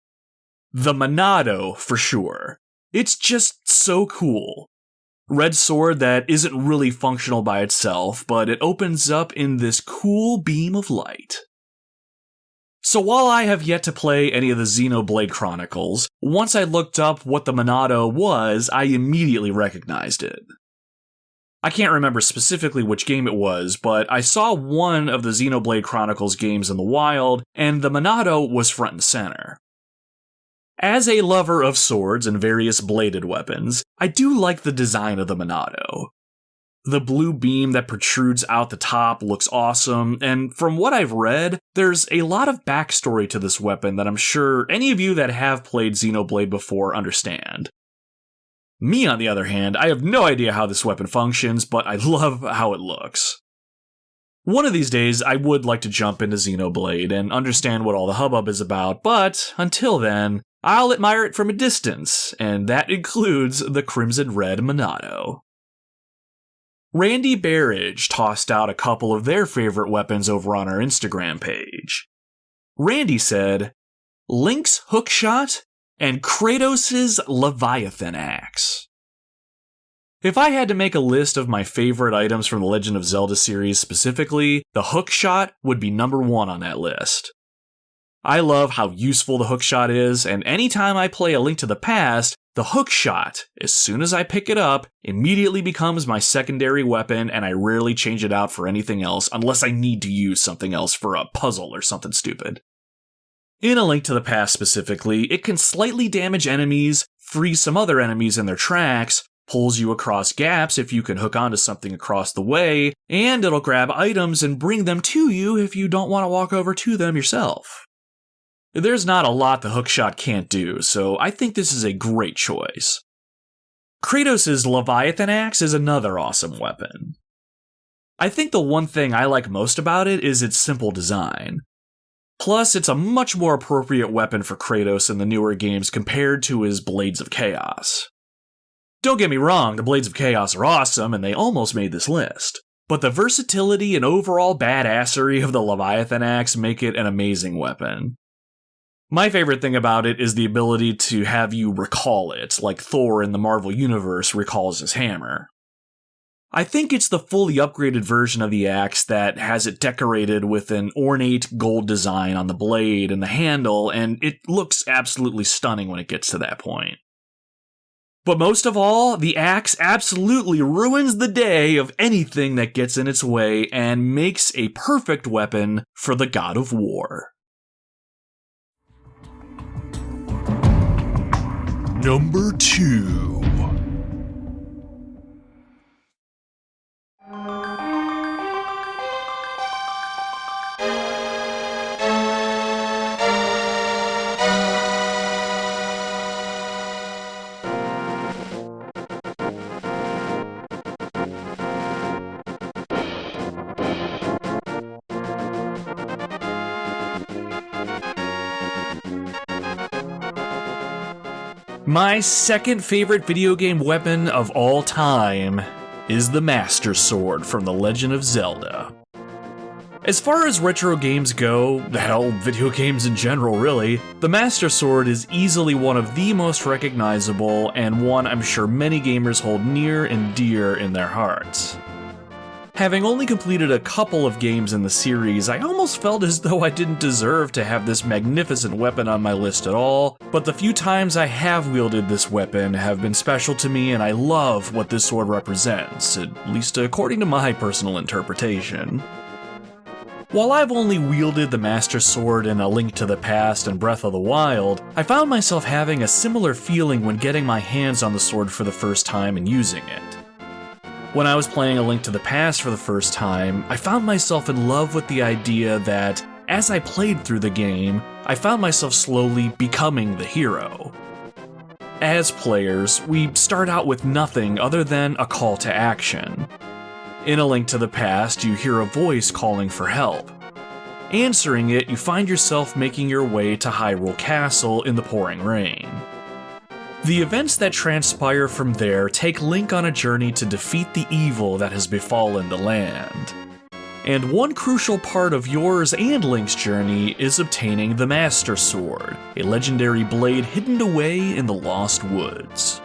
the Monado for sure. It's just so cool. Red sword that isn't really functional by itself, but it opens up in this cool beam of light. So while I have yet to play any of the Xenoblade Chronicles, once I looked up what the Monado was, I immediately recognized it. I can't remember specifically which game it was, but I saw one of the Xenoblade Chronicles games in the wild, and the Monado was front and center. As a lover of swords and various bladed weapons, I do like the design of the Monado. The blue beam that protrudes out the top looks awesome, and from what I've read, there's a lot of backstory to this weapon that I'm sure any of you that have played Xenoblade before understand. Me, on the other hand, I have no idea how this weapon functions, but I love how it looks. One of these days, I would like to jump into Xenoblade and understand what all the hubbub is about, but until then, I'll admire it from a distance, and that includes the Crimson Red Monado. Randy Barrage tossed out a couple of their favorite weapons over on our Instagram page. Randy said, Link's hookshot and Kratos' Leviathan axe. If I had to make a list of my favorite items from the Legend of Zelda series specifically, the hookshot would be number 1 on that list. I love how useful the hookshot is, and anytime I play A Link to the Past, the hookshot, as soon as I pick it up, immediately becomes my secondary weapon, and I rarely change it out for anything else unless I need to use something else for a puzzle or something stupid. In A Link to the Past specifically, it can slightly damage enemies, freeze some other enemies in their tracks, pulls you across gaps if you can hook onto something across the way, and it'll grab items and bring them to you if you don't want to walk over to them yourself. There's not a lot the hookshot can't do, so I think this is a great choice. Kratos' Leviathan axe is another awesome weapon. I think the one thing I like most about it is its simple design. Plus, it's a much more appropriate weapon for Kratos in the newer games compared to his Blades of Chaos. Don't get me wrong, the Blades of Chaos are awesome and they almost made this list, but the versatility and overall badassery of the Leviathan axe make it an amazing weapon. My favorite thing about it is the ability to have you recall it, like Thor in the Marvel Universe recalls his hammer. I think it's the fully upgraded version of the axe that has it decorated with an ornate gold design on the blade and the handle, and it looks absolutely stunning when it gets to that point. But most of all, the axe absolutely ruins the day of anything that gets in its way and makes a perfect weapon for the God of War. Number 2. My second favorite video game weapon of all time is the Master Sword from The Legend of Zelda. As far as retro games go, hell, video games in general really, the Master Sword is easily one of the most recognizable and one I'm sure many gamers hold near and dear in their hearts. Having only completed a couple of games in the series, I almost felt as though I didn't deserve to have this magnificent weapon on my list at all, but the few times I have wielded this weapon have been special to me and I love what this sword represents, at least according to my personal interpretation. While I've only wielded the Master Sword in A Link to the Past and Breath of the Wild, I found myself having a similar feeling when getting my hands on the sword for the first time and using it. When I was playing A Link to the Past for the first time, I found myself in love with the idea that, as I played through the game, I found myself slowly becoming the hero. As players, we start out with nothing other than a call to action. In A Link to the Past, you hear a voice calling for help. Answering it, you find yourself making your way to Hyrule Castle in the pouring rain. The events that transpire from there take Link on a journey to defeat the evil that has befallen the land. And one crucial part of yours and Link's journey is obtaining the Master Sword, a legendary blade hidden away in the Lost Woods.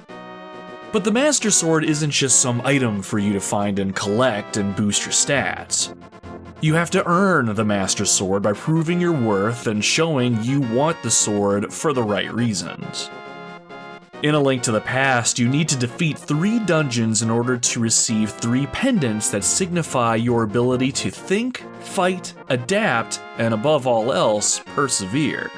But the Master Sword isn't just some item for you to find and collect and boost your stats. You have to earn the Master Sword by proving your worth and showing you want the sword for the right reasons. In A Link to the Past, you need to defeat 3 dungeons in order to receive 3 pendants that signify your ability to think, fight, adapt, and above all else, persevere.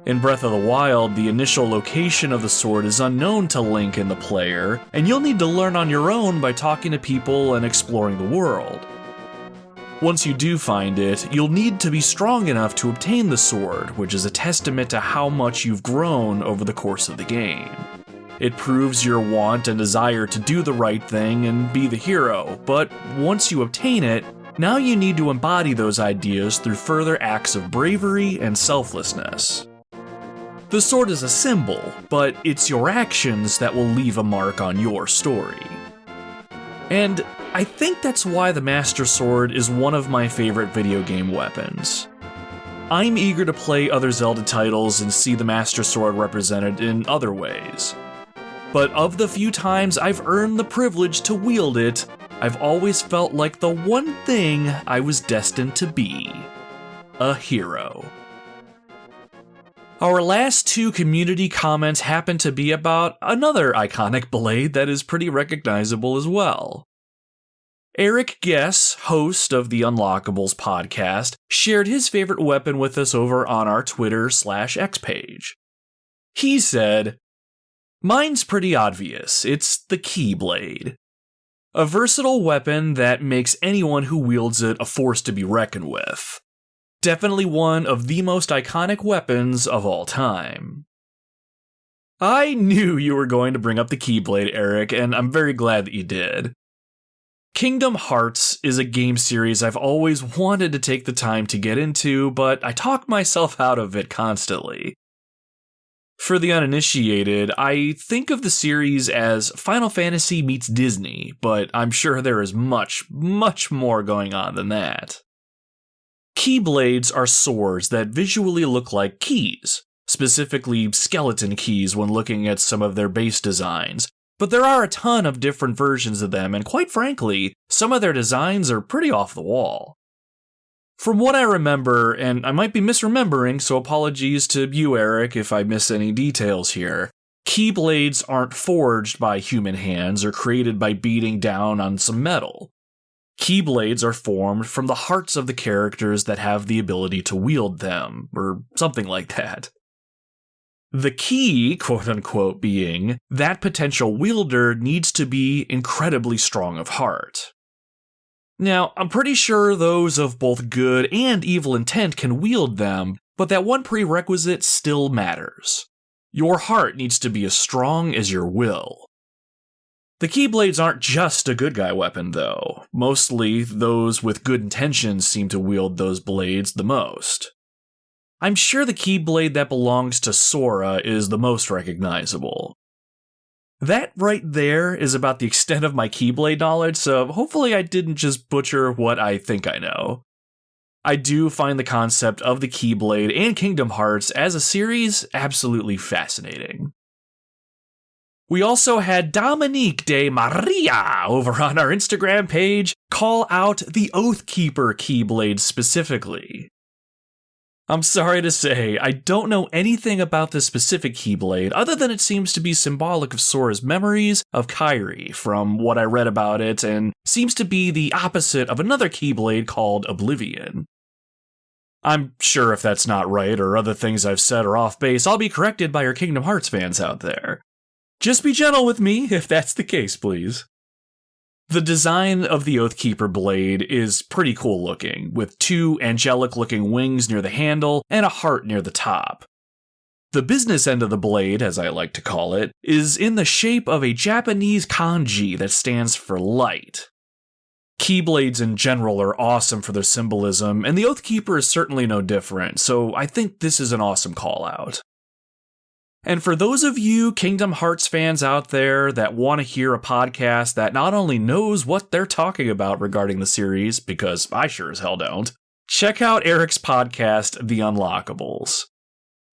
In Breath of the Wild, the initial location of the sword is unknown to Link and the player, and you'll need to learn on your own by talking to people and exploring the world. Once you do find it, you'll need to be strong enough to obtain the sword, which is a testament to how much you've grown over the course of the game. It proves your want and desire to do the right thing and be the hero, but once you obtain it, now you need to embody those ideas through further acts of bravery and selflessness. The sword is a symbol, but it's your actions that will leave a mark on your story. And I think that's why the Master Sword is one of my favorite video game weapons. I'm eager to play other Zelda titles and see the Master Sword represented in other ways. But of the few times I've earned the privilege to wield it, I've always felt like the one thing I was destined to be: a hero. Our last two community comments happen to be about another iconic blade that is pretty recognizable as well. Eric Guess, host of the Unlockables podcast, shared his favorite weapon with us over on our Twitter/X page. He said, "Mine's pretty obvious, it's the Keyblade. A versatile weapon that makes anyone who wields it a force to be reckoned with. Definitely one of the most iconic weapons of all time." I knew you were going to bring up the Keyblade, Eric, and I'm very glad that you did. Kingdom Hearts is a game series I've always wanted to take the time to get into, but I talk myself out of it constantly. For the uninitiated, I think of the series as Final Fantasy meets Disney, but I'm sure there is much, much more going on than that. Keyblades are swords that visually look like keys, specifically skeleton keys when looking at some of their base designs, but there are a ton of different versions of them, and quite frankly, some of their designs are pretty off the wall. From what I remember, and I might be misremembering, so apologies to you, Eric, if I miss any details here, Keyblades aren't forged by human hands or created by beating down on some metal. Keyblades are formed from the hearts of the characters that have the ability to wield them, or something like that. The key, quote-unquote, being that potential wielder needs to be incredibly strong of heart. Now, I'm pretty sure those of both good and evil intent can wield them, but that one prerequisite still matters. Your heart needs to be as strong as your will. The Keyblades aren't just a good guy weapon, though. Mostly, those with good intentions seem to wield those blades the most. I'm sure the Keyblade that belongs to Sora is the most recognizable. That right there is about the extent of my Keyblade knowledge, so hopefully I didn't just butcher what I think I know. I do find the concept of the Keyblade and Kingdom Hearts as a series absolutely fascinating. We also had Dominique de Maria over on our Instagram page call out the Oathkeeper Keyblade specifically. I'm sorry to say, I don't know anything about this specific Keyblade other than it seems to be symbolic of Sora's memories of Kairi from what I read about it, and seems to be the opposite of another Keyblade called Oblivion. I'm sure if that's not right or other things I've said are off base, I'll be corrected by our Kingdom Hearts fans out there. Just be gentle with me if that's the case, please. The design of the Oathkeeper blade is pretty cool looking, with two angelic-looking wings near the handle and a heart near the top. The business end of the blade, as I like to call it, is in the shape of a Japanese kanji that stands for light. Keyblades in general are awesome for their symbolism, and the Oathkeeper is certainly no different, so I think this is an awesome call-out. And for those of you Kingdom Hearts fans out there that want to hear a podcast that not only knows what they're talking about regarding the series, because I sure as hell don't, check out Eric's podcast, The Unlockables.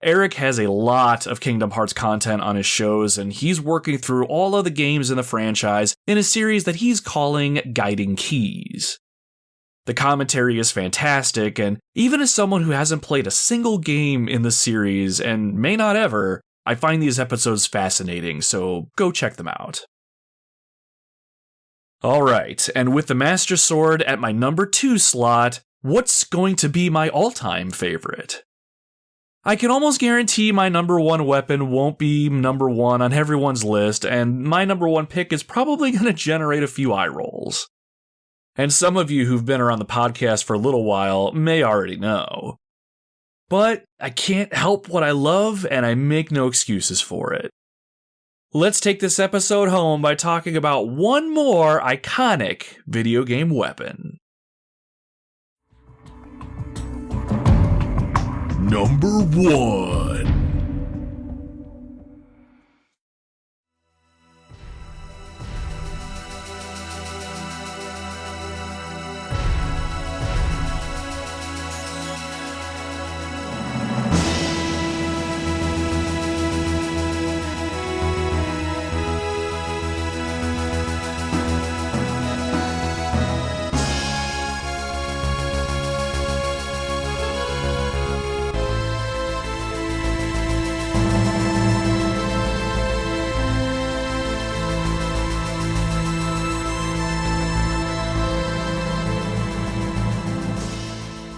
Eric has a lot of Kingdom Hearts content on his shows, and he's working through all of the games in the franchise in a series that he's calling Guiding Keys. The commentary is fantastic, and even as someone who hasn't played a single game in the series, and may not ever, I find these episodes fascinating, so go check them out. Alright, and with the Master Sword at my number 2 slot, what's going to be my all-time favorite? I can almost guarantee my number one weapon won't be number one on everyone's list, and my number one pick is probably going to generate a few eye rolls. And some of you who've been around the podcast for a little while may already know. But I can't help what I love, and I make no excuses for it. Let's take this episode home by talking about one more iconic video game weapon. Number 1.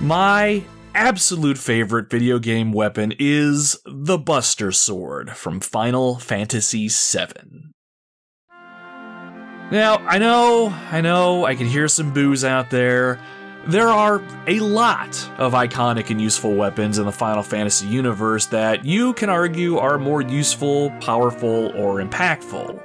My absolute favorite video game weapon is the Buster Sword from Final Fantasy VII. Now, I know, I can hear some boos out there. There are a lot of iconic and useful weapons in the Final Fantasy universe that you can argue are more useful, powerful, or impactful.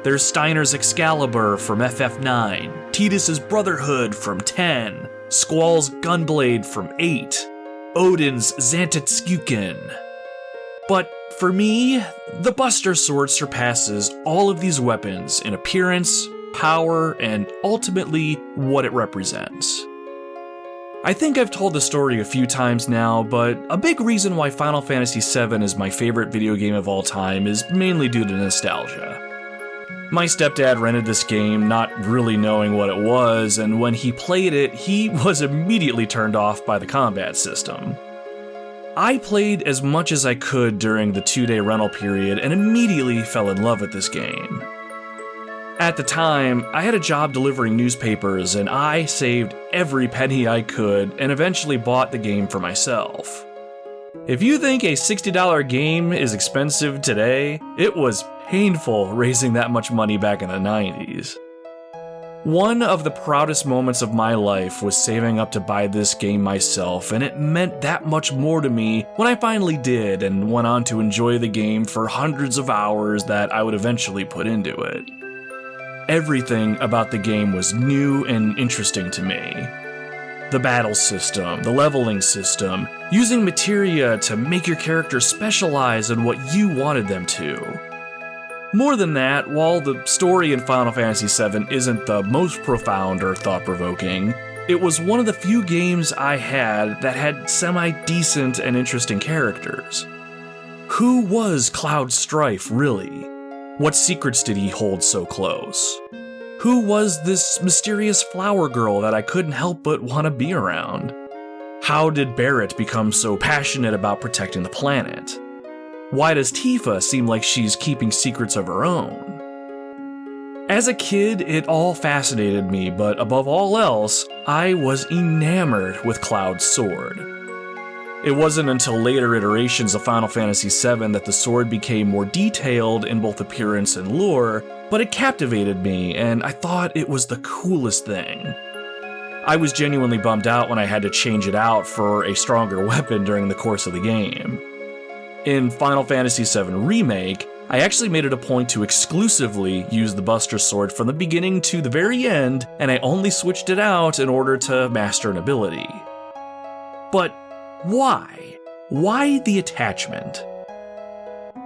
There's Steiner's Excalibur from FF9, Tidus's Brotherhood from 10, Squall's Gunblade from 8, Odin's Zantetsuken. But for me, the Buster Sword surpasses all of these weapons in appearance, power, and ultimately what it represents. I think I've told the story a few times now, but a big reason why Final Fantasy VII is my favorite video game of all time is mainly due to nostalgia. My stepdad rented this game not really knowing what it was, and when he played it, he was immediately turned off by the combat system. I played as much as I could during the 2-day rental period and immediately fell in love with this game. At the time, I had a job delivering newspapers, and I saved every penny I could and eventually bought the game for myself. If you think a $60 game is expensive today, it was painful raising that much money back in the 90s. One of the proudest moments of my life was saving up to buy this game myself, and it meant that much more to me when I finally did and went on to enjoy the game for hundreds of hours that I would eventually put into it. Everything about the game was new and interesting to me. The battle system, the leveling system, using materia to make your character specialize in what you wanted them to. More than that, while the story in Final Fantasy VII isn't the most profound or thought-provoking, it was one of the few games I had that had semi-decent and interesting characters. Who was Cloud Strife, really? What secrets did he hold so close? Who was this mysterious flower girl that I couldn't help but want to be around? How did Barrett become so passionate about protecting the planet? Why does Tifa seem like she's keeping secrets of her own? As a kid, it all fascinated me, but above all else, I was enamored with Cloud's sword. It wasn't until later iterations of Final Fantasy VII that the sword became more detailed in both appearance and lore, but it captivated me, and I thought it was the coolest thing. I was genuinely bummed out when I had to change it out for a stronger weapon during the course of the game. In Final Fantasy VII Remake, I actually made it a point to exclusively use the Buster Sword from the beginning to the very end, and I only switched it out in order to master an ability. But why? Why the attachment?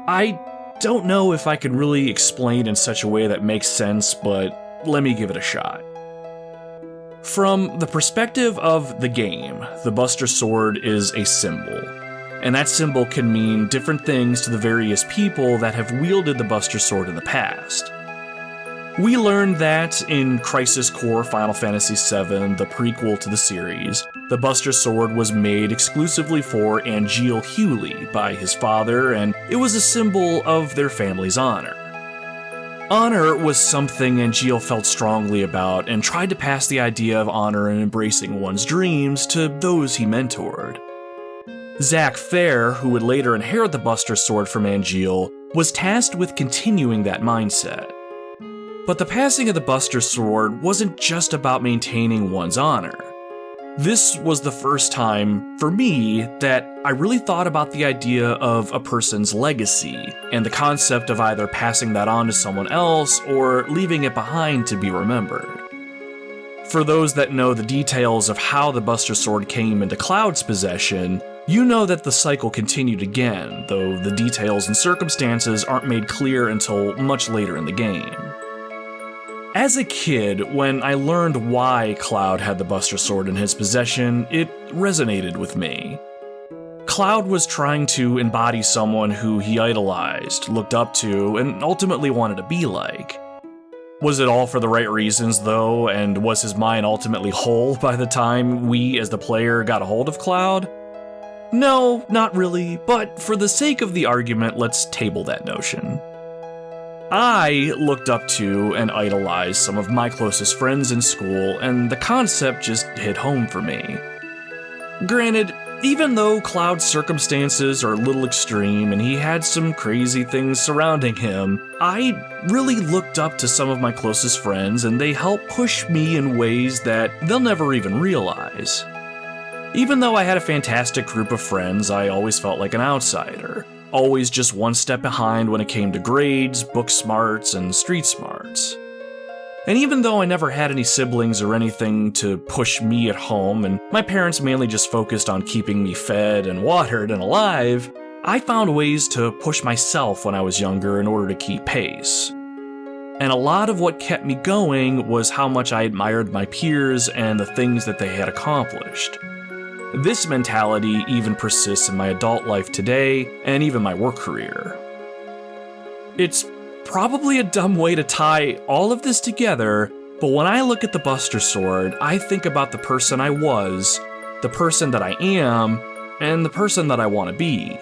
I don't know if I can really explain in such a way that makes sense, but let me give it a shot. From the perspective of the game, the Buster Sword is a symbol, and that symbol can mean different things to the various people that have wielded the Buster Sword in the past. We learned that in Crisis Core Final Fantasy VII, the prequel to the series, the Buster Sword was made exclusively for Angeal Hewley by his father, and it was a symbol of their family's honor. Honor was something Angeal felt strongly about and tried to pass the idea of honor and embracing one's dreams to those he mentored. Zack Fair, who would later inherit the Buster Sword from Angeal, was tasked with continuing that mindset. But the passing of the Buster Sword wasn't just about maintaining one's honor. This was the first time, for me, that I really thought about the idea of a person's legacy, and the concept of either passing that on to someone else or leaving it behind to be remembered. For those that know the details of how the Buster Sword came into Cloud's possession, you know that the cycle continued again, though the details and circumstances aren't made clear until much later in the game. As a kid, when I learned why Cloud had the Buster Sword in his possession, it resonated with me. Cloud was trying to embody someone who he idolized, looked up to, and ultimately wanted to be like. Was it all for the right reasons, though, and was his mind ultimately whole by the time we, as the player, got a hold of Cloud? No, not really, but for the sake of the argument, let's table that notion. I looked up to and idolized some of my closest friends in school, and the concept just hit home for me. Granted, even though Cloud's circumstances are a little extreme and he had some crazy things surrounding him, I really looked up to some of my closest friends, and they helped push me in ways that they'll never even realize. Even though I had a fantastic group of friends, I always felt like an outsider. Always just one step behind when it came to grades, book smarts, and street smarts. And even though I never had any siblings or anything to push me at home, and my parents mainly just focused on keeping me fed and watered and alive, I found ways to push myself when I was younger in order to keep pace. And a lot of what kept me going was how much I admired my peers and the things that they had accomplished. This mentality even persists in my adult life today, and even my work career. It's probably a dumb way to tie all of this together, but when I look at the Buster Sword, I think about the person I was, the person that I am, and the person that I want to be.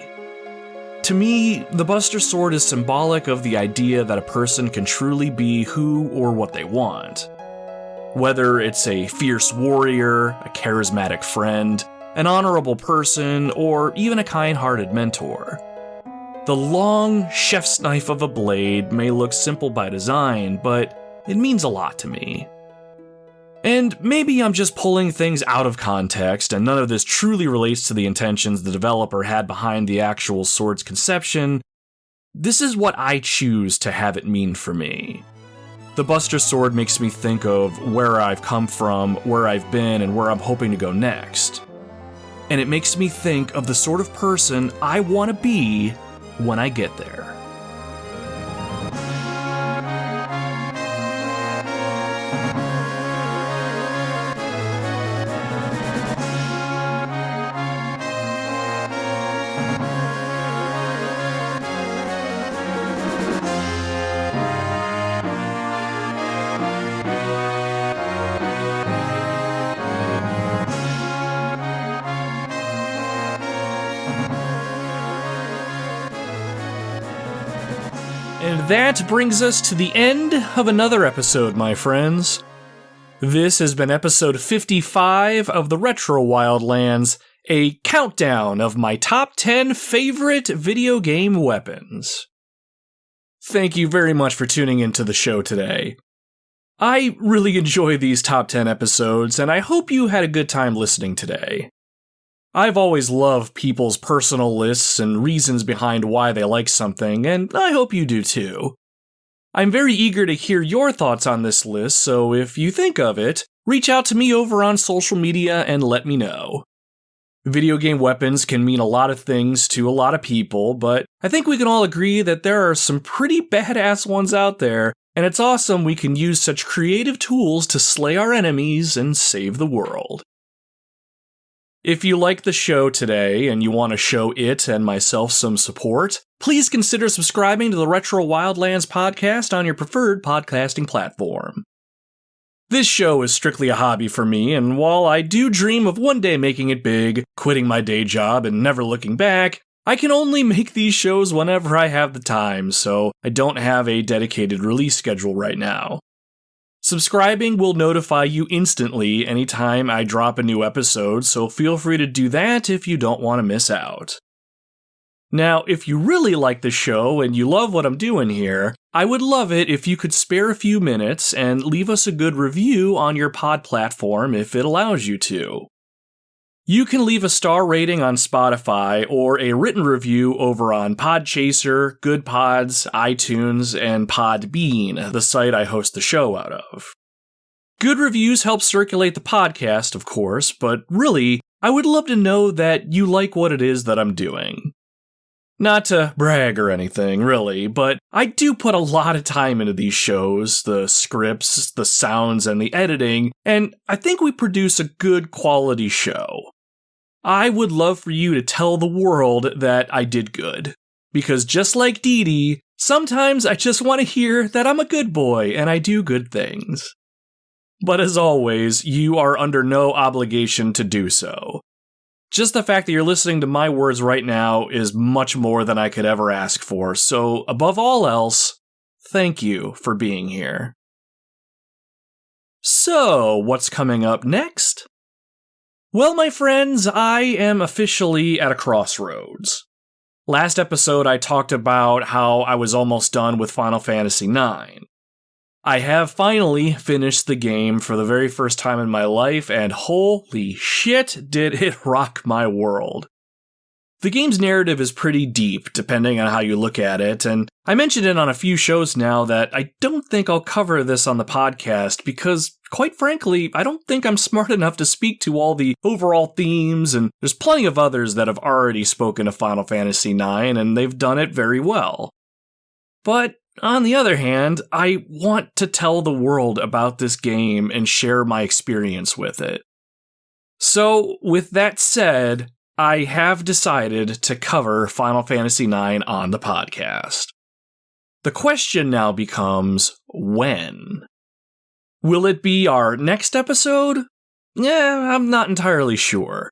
To me, the Buster Sword is symbolic of the idea that a person can truly be who or what they want. Whether it's a fierce warrior, a charismatic friend, an honorable person, or even a kind-hearted mentor. The long chef's knife of a blade may look simple by design, but it means a lot to me. And maybe I'm just pulling things out of context, and none of this truly relates to the intentions the developer had behind the actual sword's conception. This is what I choose to have it mean for me. The Buster Sword makes me think of where I've come from, where I've been, and where I'm hoping to go next. And it makes me think of the sort of person I want to be when I get there. And that brings us to the end of another episode, my friends. This has been episode 55 of the Retro Wildlands, a countdown of my top 10 favorite video game weapons. Thank you very much for tuning into the show today. I really enjoy these top 10 episodes, and I hope you had a good time listening today. I've always loved people's personal lists and reasons behind why they like something, and I hope you do too. I'm very eager to hear your thoughts on this list, so if you think of it, reach out to me over on social media and let me know. Video game weapons can mean a lot of things to a lot of people, but I think we can all agree that there are some pretty badass ones out there, and it's awesome we can use such creative tools to slay our enemies and save the world. If you like the show today and you want to show it and myself some support, please consider subscribing to the Retro Wildlands podcast on your preferred podcasting platform. This show is strictly a hobby for me, and while I do dream of one day making it big, quitting my day job and never looking back, I can only make these shows whenever I have the time, so I don't have a dedicated release schedule right now. Subscribing will notify you instantly anytime I drop a new episode, so feel free to do that if you don't want to miss out. Now, if you really like the show and you love what I'm doing here, I would love it if you could spare a few minutes and leave us a good review on your pod platform if it allows you to. You can leave a star rating on Spotify or a written review over on Podchaser, Good Pods, iTunes, and Podbean, the site I host the show out of. Good reviews help circulate the podcast, of course, but really, I would love to know that you like what it is that I'm doing. Not to brag or anything, really, but I do put a lot of time into these shows, the scripts, the sounds, and the editing, and I think we produce a good quality show. I would love for you to tell the world that I did good, because just like Dee Dee, sometimes I just want to hear that I'm a good boy and I do good things. But as always, you are under no obligation to do so. Just the fact that you're listening to my words right now is much more than I could ever ask for, so above all else, thank you for being here. So, what's coming up next? Well, my friends, I am officially at a crossroads. Last episode I talked about how I was almost done with Final Fantasy IX. I have finally finished the game for the very first time in my life, and holy shit, did it rock my world. The game's narrative is pretty deep, depending on how you look at it, and I mentioned it on a few shows now that I don't think I'll cover this on the podcast because, quite frankly, I don't think I'm smart enough to speak to all the overall themes, and there's plenty of others that have already spoken of Final Fantasy IX, and they've done it very well. But on the other hand, I want to tell the world about this game and share my experience with it. So, with that said, I have decided to cover Final Fantasy IX on the podcast. The question now becomes, when? Will it be our next episode? I'm not entirely sure.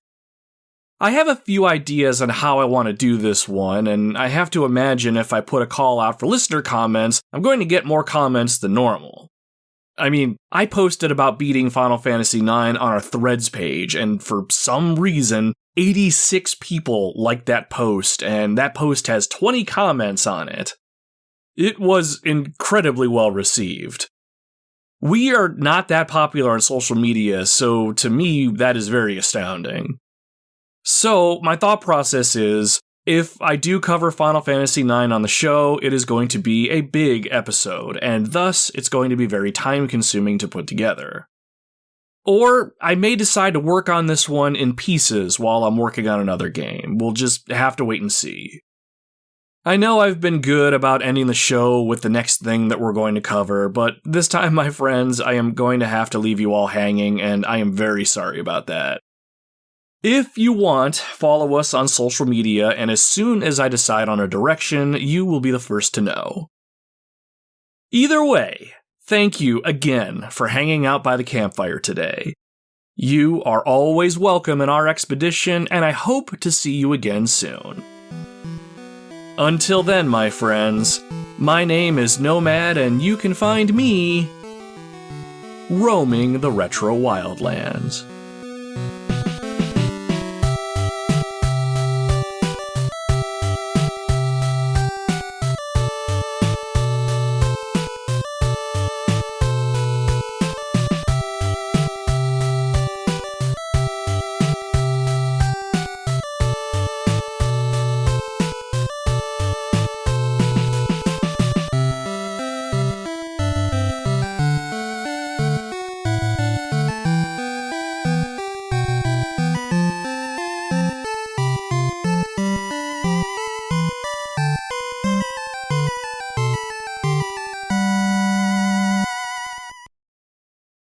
I have a few ideas on how I want to do this one, and I have to imagine if I put a call out for listener comments, I'm going to get more comments than normal. I mean, I posted about beating Final Fantasy IX on our threads page, and for some reason, 86 people liked that post, and that post has 20 comments on it. It was incredibly well received. We are not that popular on social media, so to me, that is very astounding. So, my thought process is, if I do cover Final Fantasy IX on the show, it is going to be a big episode, and thus, it's going to be very time-consuming to put together. Or, I may decide to work on this one in pieces while I'm working on another game. We'll just have to wait and see. I know I've been good about ending the show with the next thing that we're going to cover, but this time, my friends, I am going to have to leave you all hanging, and I am very sorry about that. If you want, follow us on social media, and as soon as I decide on a direction, you will be the first to know. Either way, thank you again for hanging out by the campfire today. You are always welcome in our expedition, and I hope to see you again soon. Until then, my friends, my name is Nomad, and you can find me roaming the Retro Wildlands.